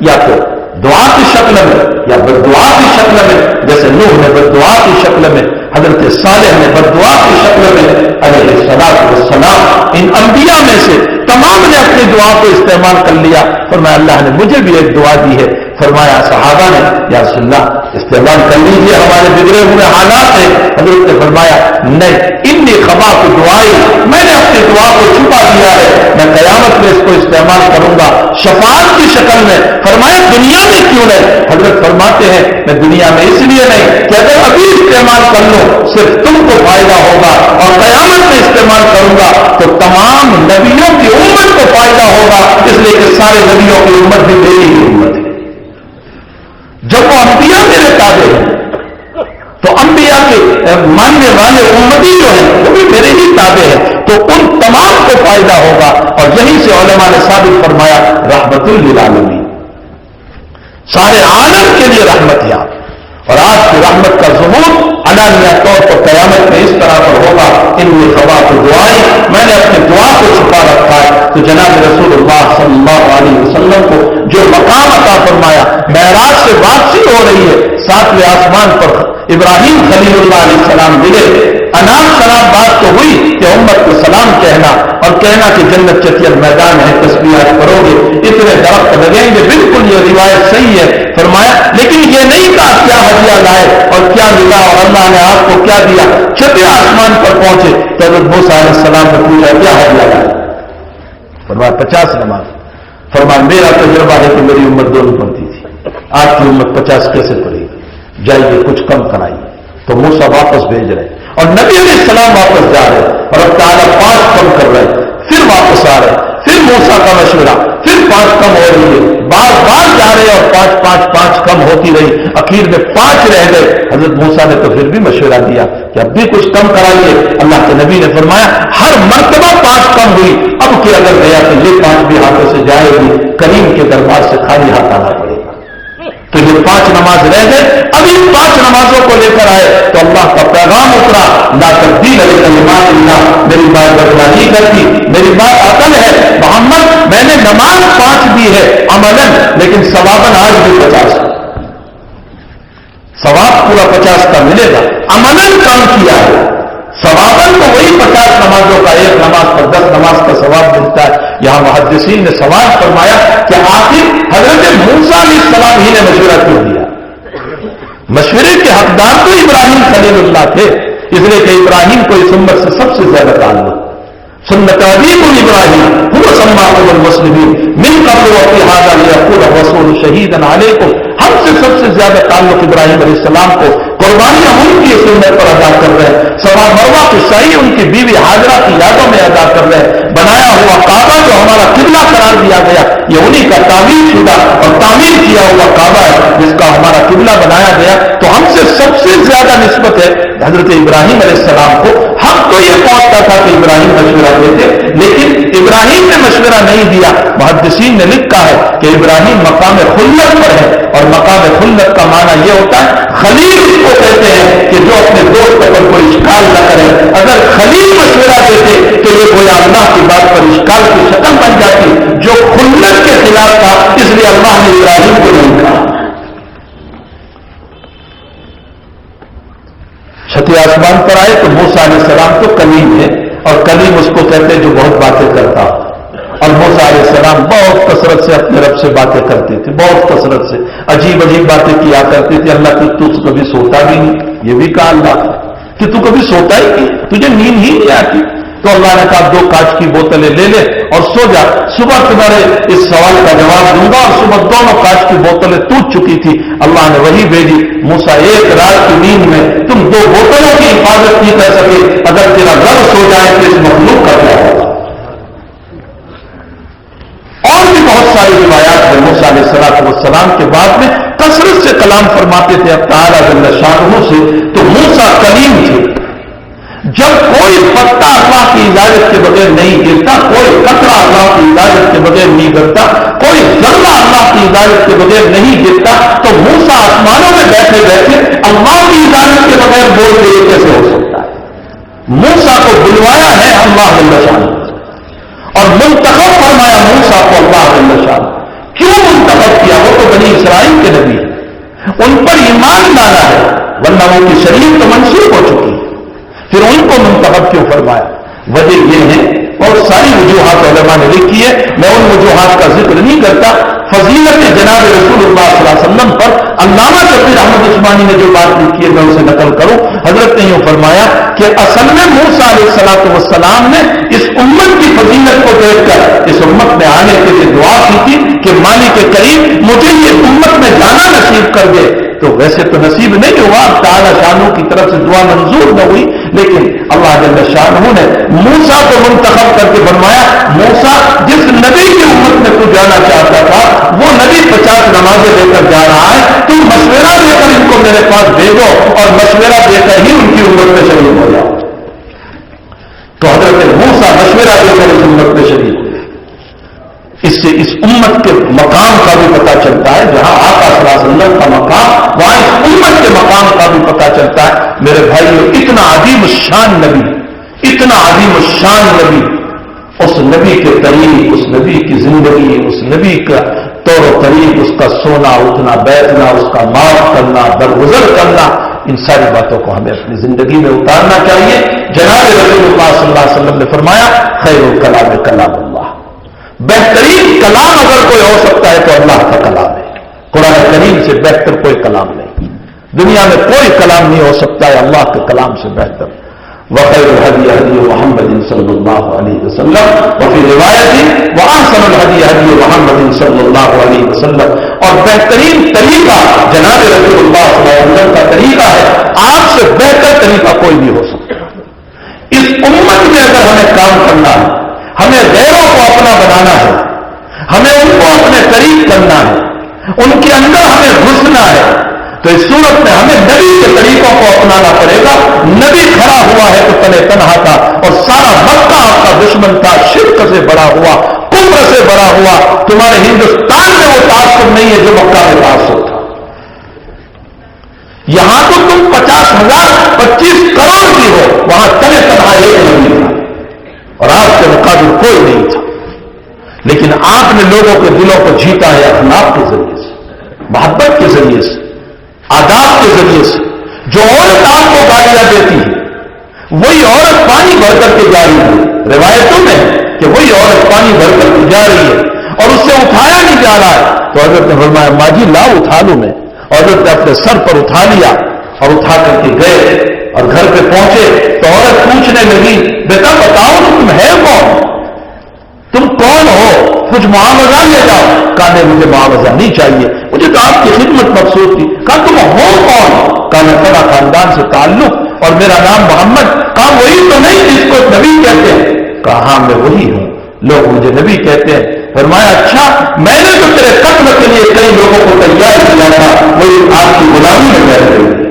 یا تو دعا کی شکل میں یا بددعا کی شکل میں، جیسے نوح نے بددعا کی شکل میں، حضرت صالح نے بددعا کی شکل میں علیہ الصلوۃ والسلام. ان انبیاء میں سے تمام نے اپنی دعا کو استعمال کر لیا. فرمایا اللہ نے مجھے بھی ایک دعا دی ہے. فرمایا صحابہ نے یا رسول اللہ استعمال کر لیجیے، ہمارے بگڑے ہوئے حالات ہیں. حضرت نے فرمایا نہیں، انی خبا کی دعائی، میں نے اپنی دعا کو چھپا دیا ہے، میں قیامت میں اس کو استعمال کروں گا شفاعت کی شکل میں. فرمایا دنیا میں کیوں نہیں؟ حضرت فرماتے ہیں میں دنیا میں اس لیے نہیں کہ اگر ابھی استعمال کر لو صرف تم کو فائدہ ہوگا، اور قیامت میں استعمال کروں گا تو تمام نبیوں کی امت کو فائدہ ہوگا، اس لیے کہ سارے نبیوں کی امت بھی میری ہی امت ہے. جب وہ انبیاء میرے تابع ہیں تو انبیاء کے ماننے والے امتی جو ہیں وہ بھی میرے ہی تابع ہیں، تو ان تمام کو فائدہ ہوگا. اور یہیں سے علماء نے ثابت فرمایا رحمت للعالمین، سارے عالم کے لیے رحمت یاب. اور آپ کی رحمت کا ظہور علانیہ طور پر قیامت میں اس طرح پر ہوگا. ان میں خبا کو دعائیں، میں نے اپنی دعا کو چھپا رکھا ہے. تو جناب رسول اللہ صلی اللہ علیہ وسلم کو جو مقام عطا فرمایا، معراج سے واپسی ہو رہی ہے، 7ویں آسمان پر ابراہیم خلیل اللہ علیہ السلام ملے. انام شراب بات تو ہوئی کہ امت کو سلام کہنا اور کہنا کہ جنت چتیر میدان ہے، تسبیحات کرو گے، اتنے درخت لگیں گے. بالکل یہ روایت صحیح ہے. فرمایا لیکن یہ نہیں کہا کیا ہدیہ لائے اور کیا ملا اور اللہ نے آپ کو کیا دیا. چھٹے آسمان پر پہنچے تو حضرت موسیٰ علیہ السلام نے پوچھا کیا ہدیہ لائے؟ فرمایا 50 نماز. فرمایا میرا تجربہ ہے کہ میری امت 2 پڑھتی تھی، آپ کی امت 50 کیسے پڑھے گی؟ جائیے کچھ کم کرائیے. تو موسیٰ واپس بھیج رہے اور نبی علیہ السلام واپس جا رہے اور اب تعالیٰ 5 کم کر رہے، پھر واپس آ رہے، پھر موسیٰ کا مشورہ، پھر 5 کم ہو رہی ہے، بار بار جا رہے اور 5 کم ہوتی رہی، اخیر میں 5 رہ گئے. حضرت موسیٰ نے تو پھر بھی مشورہ دیا کہ اب بھی کچھ کم کرائیے. اللہ کے نبی نے فرمایا ہر مرتبہ 5 کم ہوئی، اب کہ اگر گیا تو یہ 5 بھی ہاتھوں سے جائے گی، کریم کے دربار سے خالی ہاتھ آنا پڑے گا. تو یہ 5 نماز رہ گئے. اب ان 5 نمازوں کو لے کر آئے تو اللہ کا پیغام اترا لا تبدیل لکلمات اللہ، میری بات بدلا نہیں کرتی، میری بات عقل ہے. محمد میں نے نماز 5 دی ہے عملاً، لیکن ثواباً آج بھی 50، ثواب پورا 50 کا ملے گا. عملاً کام کیا ہے، ثواباً نمازوں کا ایک نماز پر 10 نماز کا ثواب ملتا ہے. یہاں محدثین نے سوال فرمایا کہ آخر حضرت موسیٰ علیہ السلام ہی نے مشورہ کیوں دیا؟ مشورے کے حقدار تو ابراہیم خلیل اللہ تھے، اس لیے کہ ابراہیم کو اس امت سے سب سے زیادہ تعلق. سنت ابراہیم هو سماكم المسلمين من قبل وفي هذا ليكون الرسول شهيدا عليكم. ہم سے سب سے زیادہ تعلق ابراہیم علیہ السلام کو قربانیاں ان کی سنت پر ادا کر رہے ہیں، صفا مروہ کی سعی ان کی بیوی حاجرہ کی یادوں میں ادا کر رہے ہیں. بنایا ہوا کعبہ جو ہمارا قبلہ قرار دیا گیا یہ انہی کا تعمیر شدہ اور تعمیر کیا ہوا کعبہ ہے جس کا ہمارا قبلہ بنایا گیا. تو ہم سے سب سے زیادہ نسبت ہے حضرت ابراہیم علیہ السلام کو. حق تو یہ پہنچتا تھا کہ ابراہیم مشورہ دیتے، لیکن ابراہیم نے مشورہ نہیں دیا. محدثین نے لکھا ہے کہ ابراہیم مقام خلت پر ہے، اور مقام خلت کا معنی یہ ہوتا ہے خلیل اس کو کہتے ہیں کہ جو اپنے دوست پر کوئی اشکال نہ کرے. اگر خلیل مشورہ دیتے تو یہ گویا اللہ کی بات پر اشکال کی شکل بن جاتی جو خلت کے خلاف تھا، اس لیے اللہ نے ابراہیم کو نہیں کہا. چھٹے آسمان پر آئے تو موسیٰ علیہ السلام تو کلیم ہے، اور کلیم اس کو کہتے ہیں جو بہت باتیں کرتا. اور موسیٰ علیہ السلام بہت کثرت سے اپنے رب سے باتیں کرتے تھے، بہت کثرت سے عجیب عجیب باتیں کیا کرتے تھے. اللہ کی تو کبھی سوتا بھی نہیں، یہ بھی کہا اللہ کہ تو کبھی سوتا ہی نہیں، تجھے نیند ہی نہیں آتی. تو اللہ نے کہا 2 کانچ کی بوتلیں لے لے اور سو جا، صبح تمہارے اس سوال کا جواب دوں گا. اور صبح دونوں کانچ کی بوتلیں ٹوٹ چکی تھی. اللہ نے وہی بھیجی. موسیٰ ایک رات کی نیند میں تم 2 بوتلوں کی حفاظت نہیں کر سکے، اگر تیرا رب سو جائے تو اس مخلوق کا کیا ہوگا. اور بھی بہت ساری روایات ہیں. موسیٰ علیہ السلام کے بعد میں کثرت سے کلام فرماتے تھے اب تعالیٰ جل شانہ سے. تو موسیٰ کلیم تھے. جب کوئی پتا اللہ کی اجازت کے بغیر نہیں گرتا، کوئی قطرہ اللہ کی اجازت کے بغیر نہیں گرتا، کوئی ذرہ اللہ کی اجازت کے بغیر نہیں گرتا، تو موسیٰ آسمانوں میں بیٹھے بیٹھے اللہ کی اجازت کے بغیر بولتے یہ کیسے ہو سکتا ہے؟ موسیٰ کو بلوایا ہے اللہ جل شانہ اور منتخب فرمایا موسیٰ کو اللہ جل شانہ. کیوں منتخب کیا؟ وہ تو بنی اسرائیل کے نبی ہیں، ان پر ایمان لانا ہے، ورنہ ان کی شریعت تو منسوخ ہو چکی ہے. پھر ان کو منتخب کیوں فرمایا؟ وجہ یہ ہے، اور ساری وجوہات علماء نے لکھی ہے، میں ان وجوہات کا ذکر نہیں کرتا. فضیلت جناب رسول اللہ صلی اللہ علیہ وسلم پر علامہ شبیر احمد عثمانی نے جو بات لکھی ہے میں اسے نقل کروں. حضرت نے یوں فرمایا کہ اصل میں موسیٰ علیہ السلام نے اس امت کی فضیلت کو دیکھ کر اس امت میں آنے کے لیے دعا کی تھی کہ مالک کریم مجھے یہ امت میں جانا نصیب کر دے. تو ویسے تو نصیب نہیں ہوا، تعالی شانہ کی طرف سے دعا منظور نہ ہوئی، لیکن اللہ جل شانہ نے موسیٰ کو منتخب کر کے فرمایا موسیٰ جس نبی کی امت میں تو جانا چاہتا تھا وہ نبی 50 نمازیں لے کر جا رہا ہے، تم مشورہ دے کر ان کو میرے پاس بھیجو اور مشورہ دے کر ہی ان کی امت میں شریک ہو جاؤ. تو حضرت موسیٰ مشورہ دے کر اس امت میں شریک ہوئے. اس سے اس امت کے مقام کا بھی پتہ چلتا ہے، جہاں آقا صلی اللہ علیہ وسلم کا مقام وہاں اس امت کے مقام کا بھی پتہ چلتا ہے. میرے بھائیو اتنا عظیم الشان نبی، اتنا عظیم الشان نبی، اس نبی کے طریق، اس نبی کی زندگی، اس نبی کا طور و طریق، اس کا سونا اٹھنا بیٹھنا، اس کا معاف کرنا درگزر کرنا، ان ساری باتوں کو ہمیں اپنی زندگی میں اتارنا چاہیے. جناب رسول اللہ صلی اللہ علیہ وسلم نے فرمایا خیر الکلام کلام اللہ، بہترین کلام اگر کوئی ہو سکتا ہے تو اللہ کا کلام ہے. قرآن کریم سے بہتر کوئی کلام نہیں، دنیا میں کوئی کلام نہیں ہو سکتا ہے اللہ کے کلام سے بہتر. وخیر الهدی هدی محمد صلی اللہ علیہ وسلم وفی روایت واحسن الهدی هدی محمد صلی اللہ علیہ وسلم. اور بہترین طریقہ جناب رسول اللہ صلی اللہ علیہ وسلم کا طریقہ ہے، آپ سے بہتر طریقہ کوئی نہیں ہو سکتا. اس امت میں اگر ہمیں کام کرنا ہے، ہمیں غیروں کو اپنا بنانا ہے، ہمیں ان کو اپنے قریب کرنا ہے، ان کے اندر ہمیں گھسنا ہے، تو اس صورت میں ہمیں نبی کے طریقوں کو اپنانا پڑے گا. نبی کھڑا ہوا ہے تو تنے تنہا تھا، اور سارا مکہ آپ کا دشمن تھا، شرک سے بڑا ہوا، کفر سے بڑا ہوا. تمہارے ہندوستان میں وہ تعصب نہیں ہے جو مکہ میں تعصب تھا. یہاں تو تم 50,000 25 کروڑ کی ہو، وہاں تنے تنہا ایک نبی تھا اور آپ کے مقابل کوئی نہیں تھا. لیکن آپ نے لوگوں کے دلوں کو جیتا ہے اخلاق کے ذریعے سے، محبت کے ذریعے سے، آداب کے ذریعے سے. جو عورت آپ کو گالیاں دیتی ہے وہی عورت پانی بھر کر کے جا رہی ہے، روایتوں میں کہ وہی عورت پانی بھر کر کے جا رہی ہے اور اس سے اٹھایا نہیں جا رہا ہے، تو حضرت نے فرمایا ماں جی لاؤ اٹھا لوں میں، اور حضرت نے اپنے سر پر اٹھا لیا اور اٹھا کر کے گئے اور گھر پہ پہنچے تو عورت پوچھنے لگی بیٹا بتاؤ تم ہے کون، تم کون ہو، کچھ معاوضہ لے جاؤ. کہا نہیں مجھے معاوضہ نہیں چاہیے، مجھے تو آپ کی خدمت مقصود تھی. کہا تم ہو کون؟ کہا میں فلاں خاندان سے تعلق اور میرا نام محمد. کہا وہی تو نہیں جس کو نبی کہتے ہیں؟ کہا ہاں میں وہی ہوں، لوگ مجھے نبی کہتے ہیں. فرمایا اچھا میں نے تو تیرے قتل کے لیے کئی لوگوں کو تیار کیا تھا، وہی آپ کی غلامی میں بیٹھ گئی،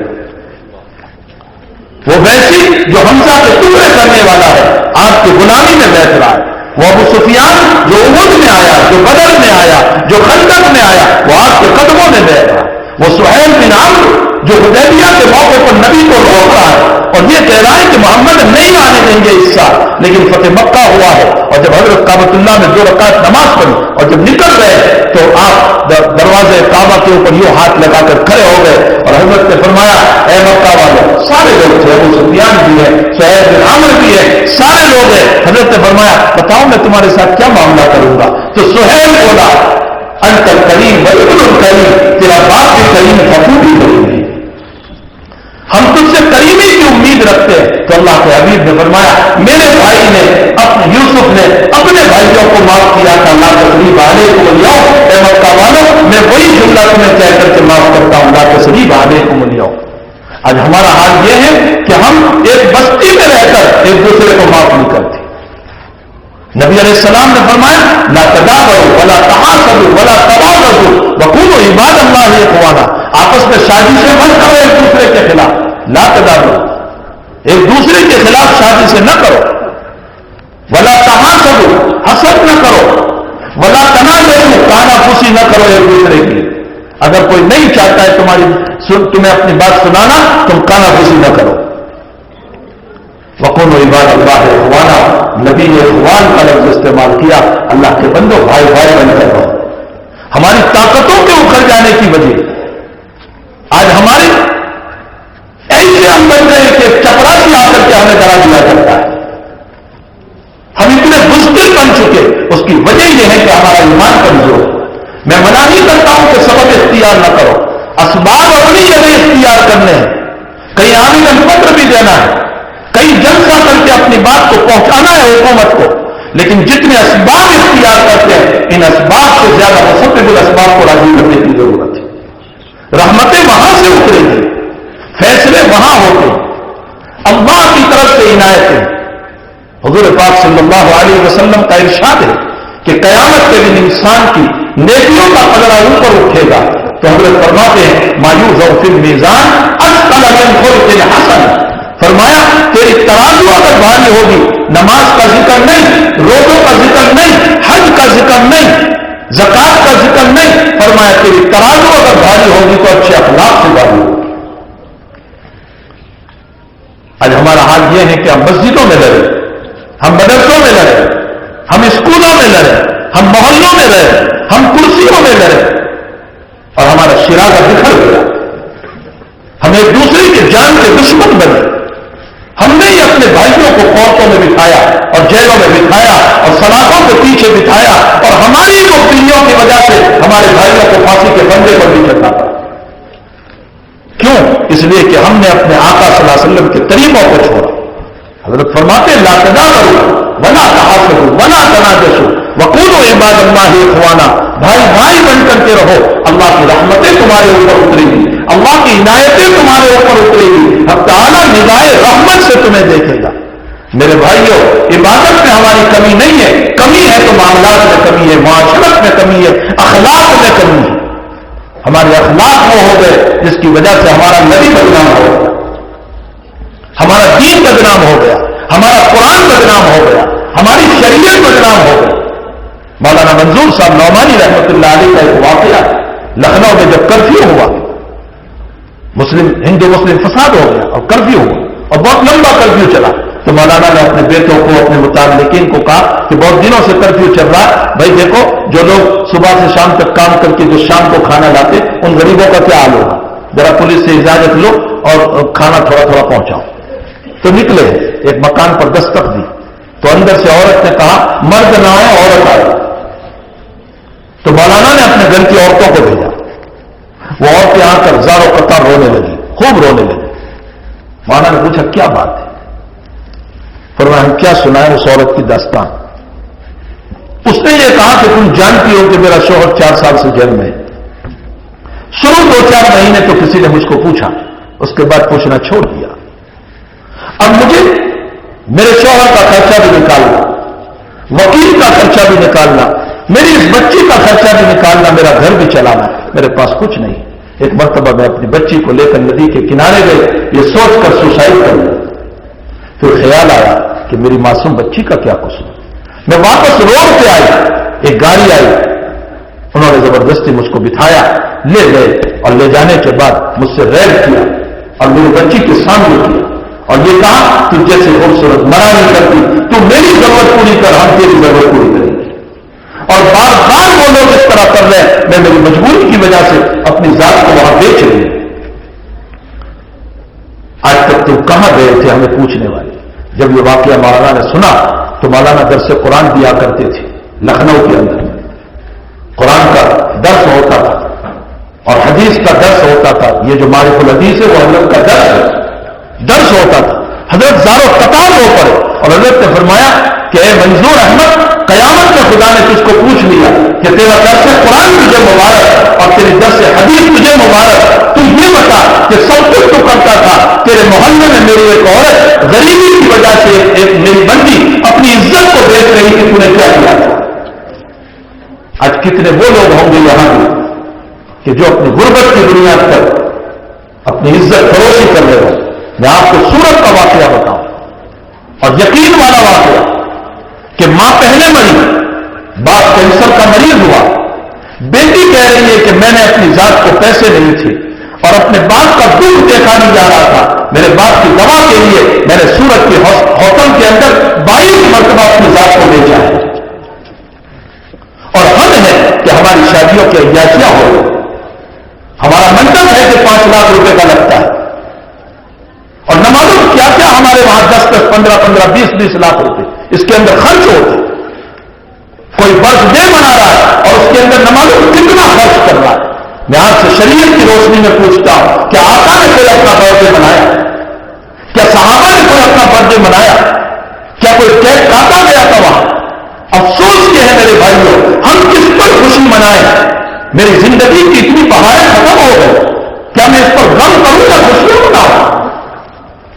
وہ ویسی جو حمزہ کے ٹکڑے کرنے والا ہے آپ کی غلامی میں بیٹھ رہا ہے. وہ ابو سفیان جو احد میں آیا، جو بدر میں آیا، جو خندق میں آیا، وہ آپ کے قدموں میں بیٹھ رہا ہے. وہ سہیل بن عمرو جو حدیبیہ کے موقع پر نبی کو روک رہا ہے اور یہ کہہ رہا ہے کہ محمد نہیں آنے دیں گے اس سال، لیکن فتح مکہ ہوا ہے اور جب حضرت کعبۃ اللہ میں 2 رکعت نماز پڑھی اور جب نکل گئے تو آپ دروازے کعبہ کے اوپر یوں ہاتھ لگا کر کھڑے ہو گئے اور حضرت نے فرمایا اے مکہ والوں، سارے لوگ تھے، ابو سفیان بھی ہے، سہیل بن عمرو بھی ہے، سارے لوگ ہیں. حضرت نے فرمایا بتاؤ میں تمہارے ساتھ کیا معاملہ کروں گا؟ تو سہیل بولا انت الکریم وابن الکریم، تیرا باپ بھی کریم پھپھو بھی کریم ہے، ہم تجھ سے کریمی کی امید رکھتے ہیں. تو اللہ کے حبیب نے فرمایا میرے بھائی نے اپنے یوسف نے اپنے بھائیوں کو معاف کیا تھا، لا تثریب علیکم اليوم، اے مکہ والوں میں وہی جملہ تمہیں کہہ کر کے معاف کرتا ہوں، لا تثریب علیکم اليوم. آج ہمارا حال یہ ہے کہ ہم ایک بستی میں رہ کر ایک دوسرے کو معاف نہیں کرتے. نبی علیہ السلام نے فرمایا لا تدابروا ولا تحاسدوا ولا تباغضوا وكونوا عباد اللہ اخوانا. آپس میں سازشیں مت کرو ایک دوسرے کے خلاف، لا تدابروا، ایک دوسرے کے خلاف سازشیں نہ کرو، ولا تحاسدوا، حسد نہ کرو، ولا تنازعوا، کانافوسی نہ کرو ایک دوسرے کی. اگر کوئی نہیں چاہتا ہے تمہیں اپنی بات سنانا، تم کانافوسی نہ کرو. وَقُولُوا عِبَادَ اللَّهِ اخوانا، نبی نے اخوان کا لفظ استعمال کیا. اللہ کے بندوں بھائی بھائی بن کر رہو. ہماری طاقتوں کے اکھڑ جانے کی وجہ آج ہمارے ایسے ہم بن گئے کہ چپراسی آ کر کے ہمیں ڈرا دیا کرتا ہے. ہم اتنے بزدل بن چکے، اس کی وجہ یہ ہے کہ ہمارا ایمان کمزور ہے. میں منع نہیں کرتا ہوں کہ سبب اختیار نہ کرو، اسباب اپنی جگہ اختیار کرنے ہیں. کہیں آویدن پتر بھی دینا ہے، کئی جلسہ کر کے اپنی بات کو پہنچانا ہے حکومت کو، لیکن جتنے اسباب اختیار کرتے ہیں ان اسباب سے زیادہ مسبب الاسباب کو راضی کرنے کی ضرورت ہے. رحمتیں وہاں سے اترے گی، فیصلے وہاں ہوتے ہیں، اللہ کی طرف سے عنایتیں. حضور پاک صلی اللہ علیہ وسلم کا ارشاد ہے کہ قیامت کے دن انسان کی نیکیوں کا پلڑا اوپر اٹھے گا تو حضرت فرماتے ہیں مایوزع فی المیزان اثقل من خلق حسن. فرمایا تیری ترازو اگر بھاری ہوگی، نماز کا ذکر نہیں، روزوں کا ذکر نہیں، حج کا ذکر نہیں، زکات کا ذکر نہیں، فرمایا تیری ترازو اگر بھاری ہوگی تو اچھے اخلاق سے بھاری ہوگی. آج ہمارا حال یہ ہے کہ ہم مسجدوں میں لڑے، ہم مدرسوں میں لڑے، ہم اسکولوں میں لڑے، ہم محلوں میں لڑے، ہم کرسیوں میں لڑے اور ہمارا شرازہ بکھر گیا. ہم ایک دوسرے کے جان کے دشمن بنے. ہم نے ہی اپنے بھائیوں کو کورٹوں میں بٹھایا اور جیلوں میں بٹھایا اور سلاخوں کے پیچھے بٹھایا اور ہماری گفتگوؤں کی وجہ سے ہمارے بھائیوں کو پھانسی کے پھندے پر بھی چڑھنا پڑا. کیوں؟ اس لیے کہ ہم نے اپنے آقا صلی اللہ علیہ وسلم کے طریقوں کو چھوڑا. حضرت فرماتے لا تدابروا ولا تحاسدوا ولا تناجشوا وقولوا عباد اللہ اخوانا. بھائی بھائی بن کر کے رہو، اللہ کی رحمتیں تمہارے اوپر اترے گی، اللہ کی عنایتیں تمہارے اوپر اترے گی، اب تعالیٰ نگاہ رحمت سے تمہیں دیکھے گا. میرے بھائیوں عبادت میں ہماری کمی نہیں ہے، کمی ہے تو معاملات میں کمی ہے، معاشرت میں کمی ہے، اخلاق میں کمی ہے. ہمارے اخلاق وہ ہو گئے جس کی وجہ سے ہمارا نبی بدنام ہو گیا، ہمارا دین بدنام ہو گیا، ہمارا قرآن بدنام ہو گیا، ہماری شریعت بدنام ہو گئی. مولانا منظور صاحب نعمانی رحمۃ اللہ علیہ کا ایک واقعہ، لکھنؤ میں جب کرفیو ہوا، ہندو مسلم فساد ہو گیا اور کرفیو ہوا اور بہت لمبا کرفیو چلا، تو مولانا نے اپنے بیٹوں کو، اپنے متعلقین کو کہا کہ بہت دنوں سے کرفیو چل رہا ہے، بھائی دیکھو جو لوگ صبح سے شام تک کام کر کے جو شام کو کھانا لاتے ان غریبوں کا کیا حال ہوگا، ذرا پولیس سے اجازت لو اور کھانا تھوڑا تھوڑا پہنچاؤ. تو نکلے، ایک مکان پر دستک دی تو اندر سے عورت نے کہا مرد نہ آئے عورت آئے. تو مولانا نے اپنے گھر کی عورتوں کو بھیجا. وہ عورتیں آ کر زار و قطار رونے لگی، خوب رونے لگی. مولانا نے پوچھا کیا بات ہے؟ فرمایا ہم کیا سنائیں اس عورت کی داستان. اس نے یہ کہا کہ تم جانتی ہو کہ میرا شوہر 4 سال سے جیل میں ہے. شروع 2-4 مہینے تو کسی نے مجھ کو پوچھا، اس کے بعد پوچھنا چھوڑ دیا. اب مجھے میرے شوہر کا خرچہ بھی نکالنا، وکیل کا خرچہ بھی نکالنا، میری اس بچی کا خرچہ بھی نکالنا، میرا گھر بھی چلانا، میرے پاس کچھ نہیں. ایک مرتبہ میں اپنی بچی کو لے کر ندی کے کنارے گئے، یہ سوچ کر سوسائڈ کر لوں. پھر خیال آیا کہ میری معصوم بچی کا کیا قصور. میں واپس روڈ پہ آئی، ایک گاڑی آئی، انہوں نے زبردستی مجھ کو بٹھایا، لے گئے اور لے جانے کے بعد مجھ سے ریپ کیا اور میری بچی کے سامنے کیا اور یہ کہا تو جیسے خوبصورت مرا نہیں کرتی، تو میری ضرورت پوری کر، ہم تیری ضرورت پوری کریں گے. اور بار بار وہ لوگ اس طرح کر رہے ہیں. میں میری مجبوری کی وجہ سے اپنی ذات کو وہاں بیچ رہی ہوں. آج تک تم کہاں گئے تھے ہمیں پوچھنے والے. جب یہ واقعہ مولانا نے سنا تو مولانا درس قرآن دیا کرتے تھے لکھنؤ کے اندر. قرآن کا درس ہوتا تھا اور حدیث کا درس ہوتا تھا. یہ جو معرف الحدیث ہے وہ حضرت کا درس ہوتا تھا. حضرت زارو قطار ہو پڑے اور حضرت نے فرمایا کہ اے منظور احمد، قیامت میں خدا نے تجھ کو پوچھ لیا کہ تیرا درس قرآن تجھے مبارک اور تیری درس حدیث تجھے مبارک، تو یہ بتا کہ سب کچھ تو کرتا تھا، تیرے محلے میں میری ایک عورت غریبی کی وجہ سے ایک میری بندی اپنی عزت کو دیکھ رہی کہ تو نے کیا کیا. آج کتنے وہ لوگ ہوں گے یہاں بھی کہ جو اپنی غربت کی بنیاد پر اپنی عزت فروشی کر رہے ہو. میں آپ کو سورت کا واقعہ بتاؤں اور یقین والا واقعہ کہ ماں پہلے مری، باپ کینسر کا مریض ہوا، بیٹی کہہ رہی ہے کہ میں نے اپنی ذات کو پیسے نہیں تھے اور اپنے باپ کا دکھ دیکھا نہیں جا رہا تھا. میرے باپ کی دوا کے لیے میں نے سورت کے ہوٹل کے اندر 22 مرتبہ اپنی ذات کو بیچا ہے. اور ہم ہے کہ ہماری شادیوں کی عیاشیاں ہو رہی. ہمارا منتق ہے کہ 5 لاکھ روپے کا لگتا ہے اور نہ معلوم کیا کیا ہمارے وہاں 10-10, 15-15, 20-20 لاکھ روپے اس کے اندر خرچ ہوتے. کوئی برتھ ڈے منا رہا ہے اور اس کے اندر نہ معلوم کتنا خرچ کر رہا ہے. میں آپ سے شریعت کی روشنی میں پوچھتا ہوں، کیا آقا نے کوئی اپنا برتھ ڈے منایا؟ کیا صحابہ نے کوئی اپنا برتھ ڈے منایا؟ کیا کوئی کیک کاٹا گیا تھا وہاں؟ افسوس یہ ہے میرے بھائیوں، ہم کس پر خوشی منائیں؟ میری زندگی کی اتنی بہاریں ختم ہو گئی، کیا میں اس پر غم کروں یا خوشیاں مناؤں؟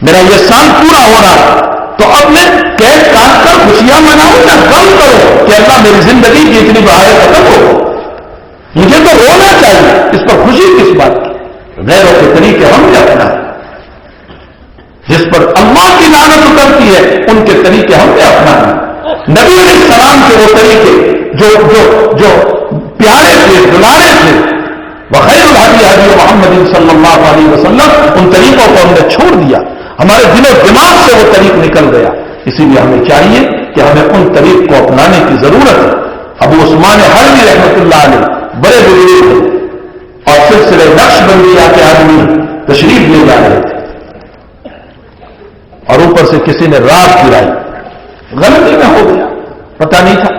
میرا یہ سال پورا ہو رہا تو اب میں کیک کاٹ کر خوشیاں مناؤں یا غم کروں کہ اللہ میری زندگی کی اتنی بہاریں ختم ہو؟ مجھے تو رونا چاہیے، اس پر خوشی کس بات کی؟ غیروں کے طریقے ہم نے اپنائے، جس پر اللہ کی لعنت اترتی ہے ان کے طریقے ہم نے اپنائے. نبی علیہ السلام کے وہ طریقے جو پیارے تھے، دلارے تھے، وخیر الہدی ہدی محمد صلی اللہ علیہ وسلم، ان طریقوں کو ہم نے چھوڑ دیا. ہمارے دل و دماغ سے وہ طریق نکل گیا. اسی لیے ہمیں چاہیے کہ ہمیں ان طریق کو اپنانے کی ضرورت ہے. ابو عثمان حربی رحمۃ اللہ علیہ بڑے بزرگ تھے اور سلسلے نقش بندیہ کے آدمی تشریف لے جا رہے تھے اور اوپر سے کسی نے رات گرائی. غلطی میں ہو گیا، پتہ نہیں تھا،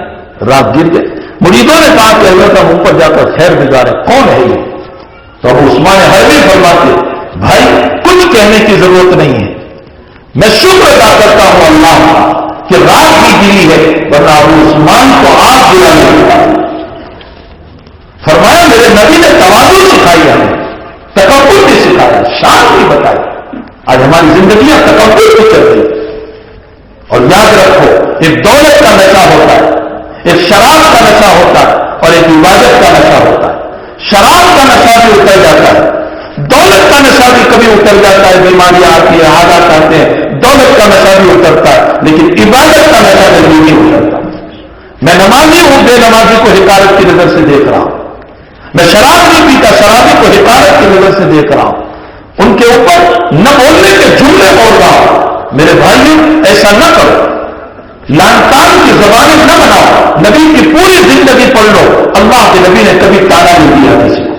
رات گر گئے. مریدوں نے کہا کہ حضرت ہم اوپر جا کر خیر گزارے، کون ہے یہ؟ تو ابو عثمان حربی فرماتے بھائی کچھ کہنے کی ضرورت نہیں ہے، میں شکر ادا کرتا ہوں اللہ کہ رات بھی گری ہے، ورنہ ابو عثمان کو آگ گرانے لگا. فرمایا میرے نبی نے تواضع سکھائی، ہمیں تکبر بھی سکھایا، شان بھی بتائی. آج ہماری زندگیاں تکبر بھی چل رہی. اور یاد رکھو، ایک دولت کا نشہ ہوتا ہے، ایک شراب کا نشہ ہوتا ہے اور ایک عبادت کا نشہ ہوتا ہے. شراب کا نشہ بھی اتر جاتا ہے، دولت کا نشہ بھی کبھی اتر جاتا ہے، بیماریاں آتی ہیں، حالات آتے ہیں، دولت کا نشہ بھی اترتا ہے، لیکن عبادت کا نشہ جلدی نہیں اترتا. میں نمازی ہوں، بے نمازی کو حقارت کی نظر سے دیکھ رہا ہوں. میں شراب نہیں پیتا، شرابی کو حقارت کی نظر سے دیکھ رہا ہوں. ان کے اوپر نہ بولنے کے جملے بول رہا ہوں. میرے بھائیوں ایسا نہ کرو، لانتان کی زبانیں نہ بناؤ. نبی کی پوری زندگی پڑھ لو، اللہ کے نبی نے کبھی تانا نہیں دیا کسی کو،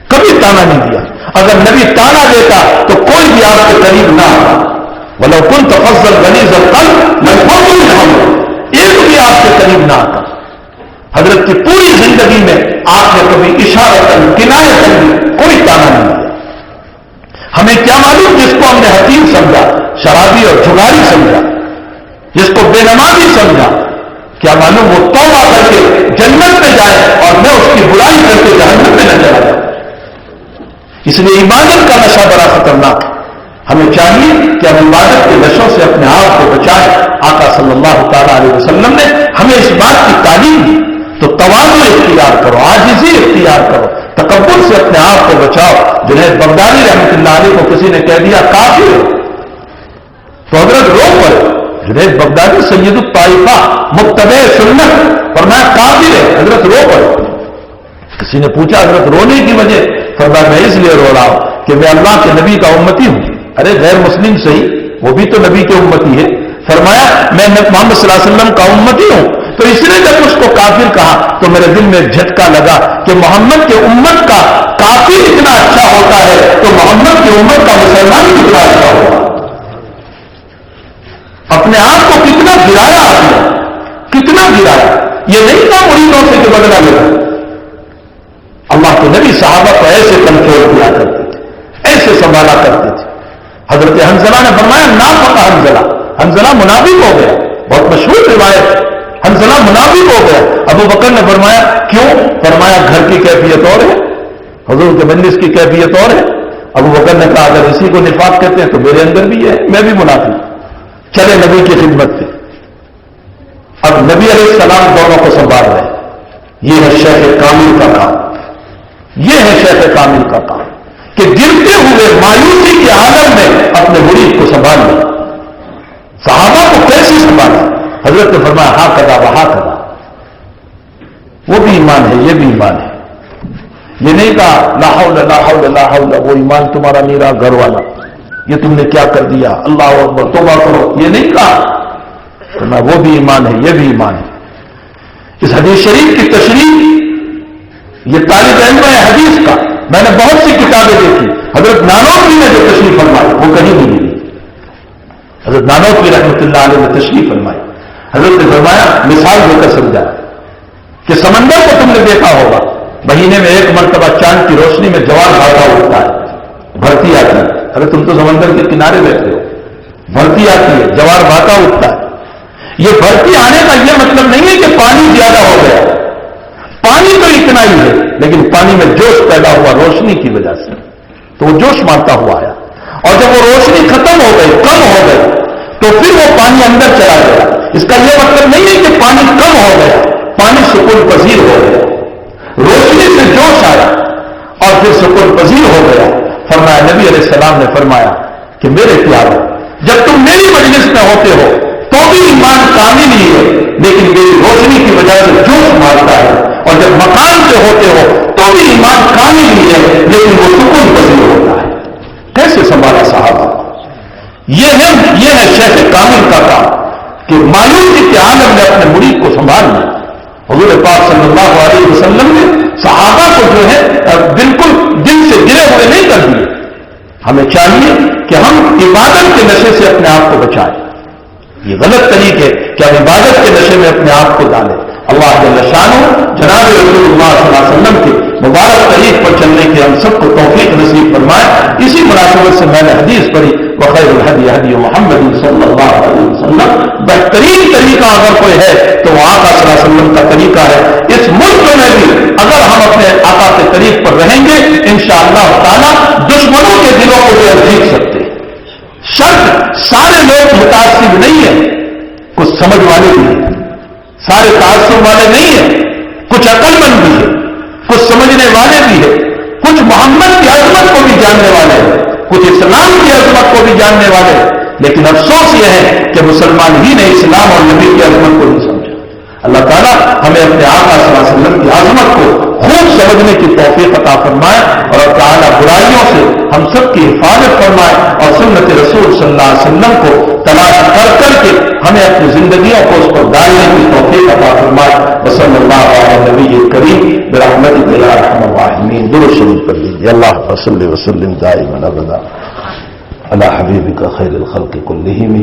کبھی تانا نہیں دیا. اگر نبی تانا دیتا تو کوئی بھی آپ کے قریب نہ آتا. وَلَوْ كُنْتَ فَظًّا غَلِيظَ الْقَلْبِ لَانفَضُّوا مِنْ حَوْلِكَ، ایک بھی آپ سے قریب نہ آتا. حضرت کی پوری زندگی میں آپ نے کبھی اشارتاً کنایتاً کوئی تانا نہیں دیا. ہمیں کیا معلوم جس کو ہم نے حکیم سمجھا، شرابی اور جھگاری سمجھا، جس کو بے نمازی سمجھا، کیا معلوم وہ توبہ کر کے جنت میں جائے اور میں اس کی برائی کر کے جہنم میں نہ چلا جاؤں. اس لیے عبادت کا نشہ بڑا خطرناک ہے. ہمیں چاہیے کہ ہم عبادت کے نشوں سے اپنے آپ کو بچائیں. آقا صلی اللہ تعالی علیہ وسلم نے ہمیں اس بات کی تعلیم دی. تو تواضع اختیار کرو، عاجزی اختیار کرو، تکبر سے اپنے آپ کو بچاؤ. جنید بغدادی رحمۃ اللہ علیہ کو کسی نے کہہ دیا کافر تو حضرت رو پڑے. جنید بغدادی سید الطائفہ متبع سنت، فرمایا کافر ہے. حضرت رو پڑے. کسی نے پوچھا حضرت رونے کی وجہ؟ فرمایا میں اس لیے رو رہا ہوں کہ میں اللہ کے نبی کا امتی ہوں. ارے غیر مسلم صحیح، وہ بھی تو نبی کے امتی ہے. فرمایا میں محمد صلی اللہ علیہ وسلم کا امتی ہوں. تو اس لیے جب اس کو کافر کہا تو میرے دل میں جھٹکا لگا کہ محمد کے امت کا کافر اتنا اچھا ہوتا ہے تو محمد کی امت کا مسلمان کتنا اچھا ہوگا. اپنے آپ کو کتنا گرایا آپ نے، کتنا گرایا. یہ نہیں تھا مریدوں سے کہ بدلہ لے. اللہ کے نبی صحابہ کو ایسے کنٹرول کیا کرتے تھے، ایسے سنبھالا کرتے تھے. حضرت حنظلہ نے فرمایا نافقہ حنظلہ، حنظلہ منافق ہو گیا. بہت مشہور روایت، حنظلہ منافق ہو گیا. ابو بکر نے فرمایا کیوں؟ فرمایا گھر کی کیفیت اور ہے، حضور کے مجلس کی کیفیت اور ہے. ابو بکر نے کہا اگر اسی کو نفاق کہتے ہیں تو میرے اندر بھی ہے، میں بھی منافق. چلے نبی کی خدمت پہ. اب نبی علیہ السلام دونوں کو سنبھال رہے. یہ ہے شیخ کامل کا کام، یہ ہے شیخ کامل کا کام کہ گرتے ہوئے مایوسی کے عالم میں اپنے مرید کو سنبھال لیں. صحابہ کو کیسے سنبھالا؟ حضرت نے فرمایا ہاں کدا وہاں کدا. وہ بھی ایمان ہے، یہ بھی ایمان ہے. یہ نہیں کہا لا حول لا حول لا حول، وہ ایمان تمہارا نہیں رہا گھر والا، یہ تم نے کیا کر دیا، اللہ اکبر توبہ کرو، یہ نہیں کہا. فرمایا وہ بھی ایمان ہے، یہ بھی ایمان ہے. اس حدیث شریف کی تشریح یہ طالب علم ہے حدیث کا، میں نے بہت سی کتابیں دیکھی. حضرت نانوتوی نے جو تشریح فرمائی وہ کہیں نہیں ملی. حضرت نانوتوی رحمۃ اللہ علیہ نے تشریح فرمائی. حضرت نے فرمایا مثال دے کر سمجھا کہ سمندر کو تم نے دیکھا ہوگا، مہینے میں ایک مرتبہ چاند کی روشنی میں جوار بھاٹا اٹھتا ہے، بھرتی آتی ہے. ارے تم تو سمندر کے کنارے بیٹھتے ہو، بھرتی آتی ہے، جوار بھاٹا اٹھتا ہے. یہ بھرتی آنے کا یہ مطلب نہیں ہے کہ پانی زیادہ ہو گیا، پانی تو اتنا ہی ہے لیکن پانی میں جوش پیدا ہوا روشنی کی وجہ سے، تو وہ جوش مارتا ہوا آیا. اور جب وہ روشنی ختم ہو گئی، کم ہو گئی، تو پھر وہ پانی اندر چلا گیا. اس کا یہ مطلب نہیں ہے کہ پانی کم ہو گیا، پانی سکون پذیر ہو گیا. روشنی سے جوش آیا اور پھر سکون پذیر ہو گیا. فرمایا نبی علیہ السلام نے فرمایا کہ میرے پیارو جب تم میری مجلس میں ہوتے ہو تو بھی ایمان کامل ہی ہے لیکن میری روشنی کی وجہ سے جوش مارتا ہے، اور جب مکان سے ہوتے ہو تو بھی ایمان کامل ہی ہے لیکن وہ سکون پذیر ہوتا ہے. کیسے سنبھالا صحابہ؟ یہ ہے شیخ کامل کا کام کہ مایوسی کے عالم میں اپنے مرید کو سنبھالنا. حضور پاک صلی اللہ علیہ وسلم نے صحابہ کو جو ہے بالکل دل سے گرے ہوئے نہیں کر دیے. ہمیں چاہیے کہ ہم عبادت کے نشے سے اپنے آپ کو بچائیں. یہ غلط طریق ہے کہ ہم عبادت کے نشے میں اپنے آپ کو ڈالیں. اللہ جل شانہ جناب رسول اللہ صلی اللہ علیہ وسلم کے مبارک طریق پر چلنے کی ہم سب کو توفیق نصیب فرمائے. اسی مناسبت سے میں نے حدیث پڑھی وخیر الہدی ہدی محمد صلی اللہ علیہ وسلم. بہترین طریقہ اگر کوئی ہے تو وہ آقا صلی اللہ علیہ وسلم کا طریقہ ہے. اس ملک میں بھی اگر ہم اپنے آقا کے طریق پر رہیں گے انشاءاللہ تعالی دشمنوں کے دلوں کو جو جیت سکتے. شرط سارے لوگ متاثر نہیں ہیں، کچھ سمجھ والے بھی ہیں. سارے تعصب والے نہیں ہیں، کچھ عقل مند بھی ہے، کچھ سمجھنے والے بھی ہے، کچھ محمد کی عظمت کو بھی جاننے والے ہیں، کچھ اسلام کی عظمت کو بھی جاننے والے ہیں. لیکن افسوس یہ ہے کہ مسلمان ہی نے اسلام اور نبی کی عظمت کو نہیں سمجھا. اللہ تعالیٰ ہمیں اپنے آقا صلی اللہ علیہ وسلم کی عظمت کو خوب سمجھنے کی توفیق عطا فرمائے اور تعالیٰ برائیوں سے ہم سب کی حفاظت فرمائے اور سنت رسول صلی اللہ علیہ وسلم کو تلاش کر کے ہمیں اپنی زندگیوں کو اس پر ڈالنے کی توفیق عطا فرمائے. وصلی اللہ علیہ نبی کریم برحمتک یا ارحم الراحمین. درود شریف پڑھ لیجیے. اللہ صلی وسلم دائما ابدا. على حبيبك خير الخلق كلهم.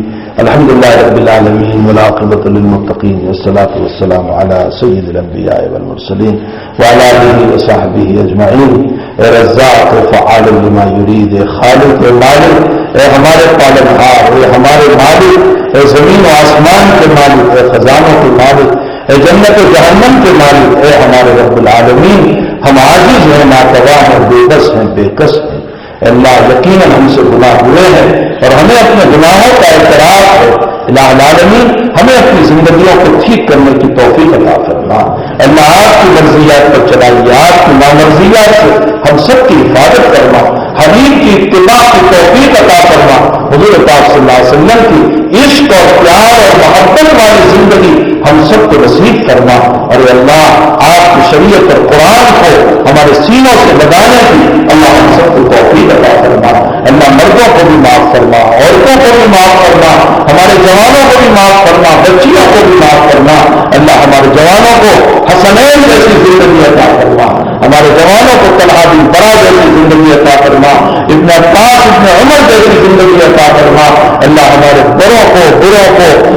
الحمد لله رب العالمين والعاقبة للمتقين والصلاة والسلام على سيد الأنبياء والمرسلين وعلى آله وصحبه أجمعين. اے رزاق فعال لما يريد، خالق و مالک، اے ہمارے پالنہار، اے ہمارے مالک، اے زمین و آسمان کے مالک، اے خزانوں کے مالک، اے جنت و جہنم کے مالک، اے ہمارے رب العالمین، ہم عاجز ہیں، ناتواں ہیں، بے بس ہیں، بے کس ہیں. اللہ یقیناً ہم سے گناہ ہوئے ہیں اور ہمیں اپنے گناہوں کا اعتراف ہے. الہ العالمین ہمیں اپنی زندگیوں کو ٹھیک کرنے کی توفیق عطا فرما. اللہ آپ کی مرضیات پر چلائیے، آپ کی نامرضیات سے ہم سب کی حفاظت فرما. حبیب کی اتباع کی توفیق عطا فرما. حضور پاک صلی اللہ علیہ وسلم کی عشق اور پیار اور محبت والی زندگی ہم سب کو نصیب فرما. اور اللہ آپ کی شریعت اور قرآن کو ہمارے سینوں سے لگانے کی اللہ ہم سب کو توفیق عطا فرما. اللہ مردوں کو بھی معاف فرما، عورتوں کو بھی معاف فرما، ہمارے جوانوں کو بھی معاف فرما، بچیوں کو بھی معاف فرما. اللہ ہمارے جوانوں کو حسنین جیسی زندگی عطا فرما، ہمارے جوانوں کو طلحہ بن برا جیسی زندگی عطا فرما، ابن عباس ابن عمر جیسی زندگی عطا فرما. اللہ ہمارے بروں کو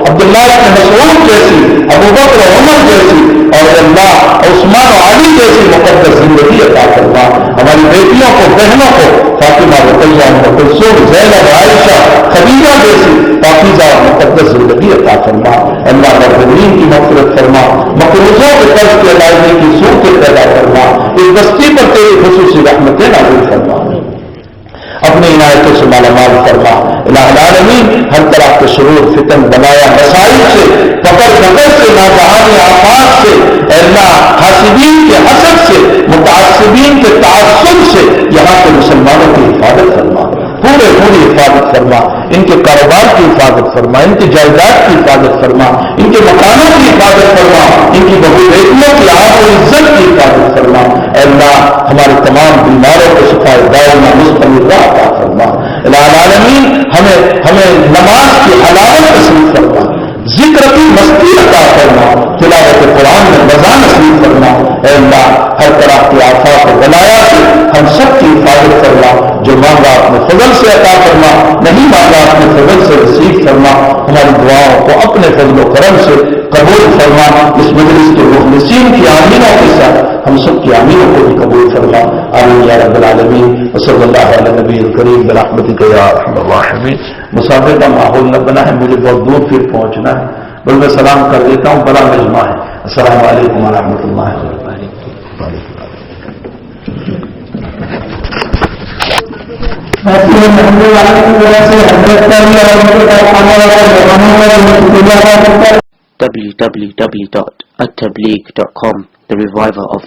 عبداللہ بن مسعود جیسی، ابوبکر و عمر جیسی اور اللہ عثمان و علی جیسی مقدس زندگی عطا فرما. ہماری بیٹیوں کو، بہنوں کو فاطمہ، رقیہ، ام کلثوم، زینب، عائشہ، خدیجہ جیسی پاکیزہ اور مقدس زندگی عطا فرما. اللہ مرحومین کی مغفرت فرما، مقروضوں کے قرض کی ادائیگی کی صورتیں پیدا فرما. اس بستی پر تیری خصوصی رحمتیں نازل فرما، اپنی عنایتوں سے مالا مال فرما. الہ العالمین ہر طرح کے شرور، فتن، بلایا، مسائل سے، پکڑ سے، ناگہانی آفات سے، اللہ حاسدین کے حسد سے، متعصبین کے تعصب سے یہاں کے مسلمانوں کی حفاظت فرما، پوری حفاظت فرما. ان کے کاروبار کی حفاظت فرما، ان کی جائیداد کی حفاظت فرما، ان کے مکانوں کی حفاظت فرما، ان کی بہو بیٹیوں کی آب و عزت کی حفاظت فرما. اے اللہ ہمارے تمام بیماروں کو شفا دائمہ مستمرہ عطا فرما. الہ العالمین ہمیں نماز کی حلاوت نصیب فرما، ذکر کی مستی عطا فرما، تلاوت قرآن میں مزہ نصیب فرما. اے اللہ ہر طرح کی آفات و بلایا سے ہم سب کی حفاظت فرما. جو مانگا اپنے فضل سے عطا فرما، نہیں مانگا اپنے فضل سے رسید فرما. ہماری دعاؤں کو اپنے فضل و کرم سے قبول فرما. اس مجلس کے مخلصین کی آمینوں کے ساتھ ہم سب کی آمینوں کو بھی قبول فرما. آمین یا رب العالمین. وصلی اللہ علی نبی الکریم برحمتک یا ارحم الراحمین. مسافر کا ماحول نہ بنا ہے، مجھے بہت دور پھر پہنچنا ہے، بس میں سلام کر دیتا ہوں. بڑا مجمع ہے. السلام علیکم ورحمۃ اللہ وبرکاتہ. www.attableek.com, the reviver of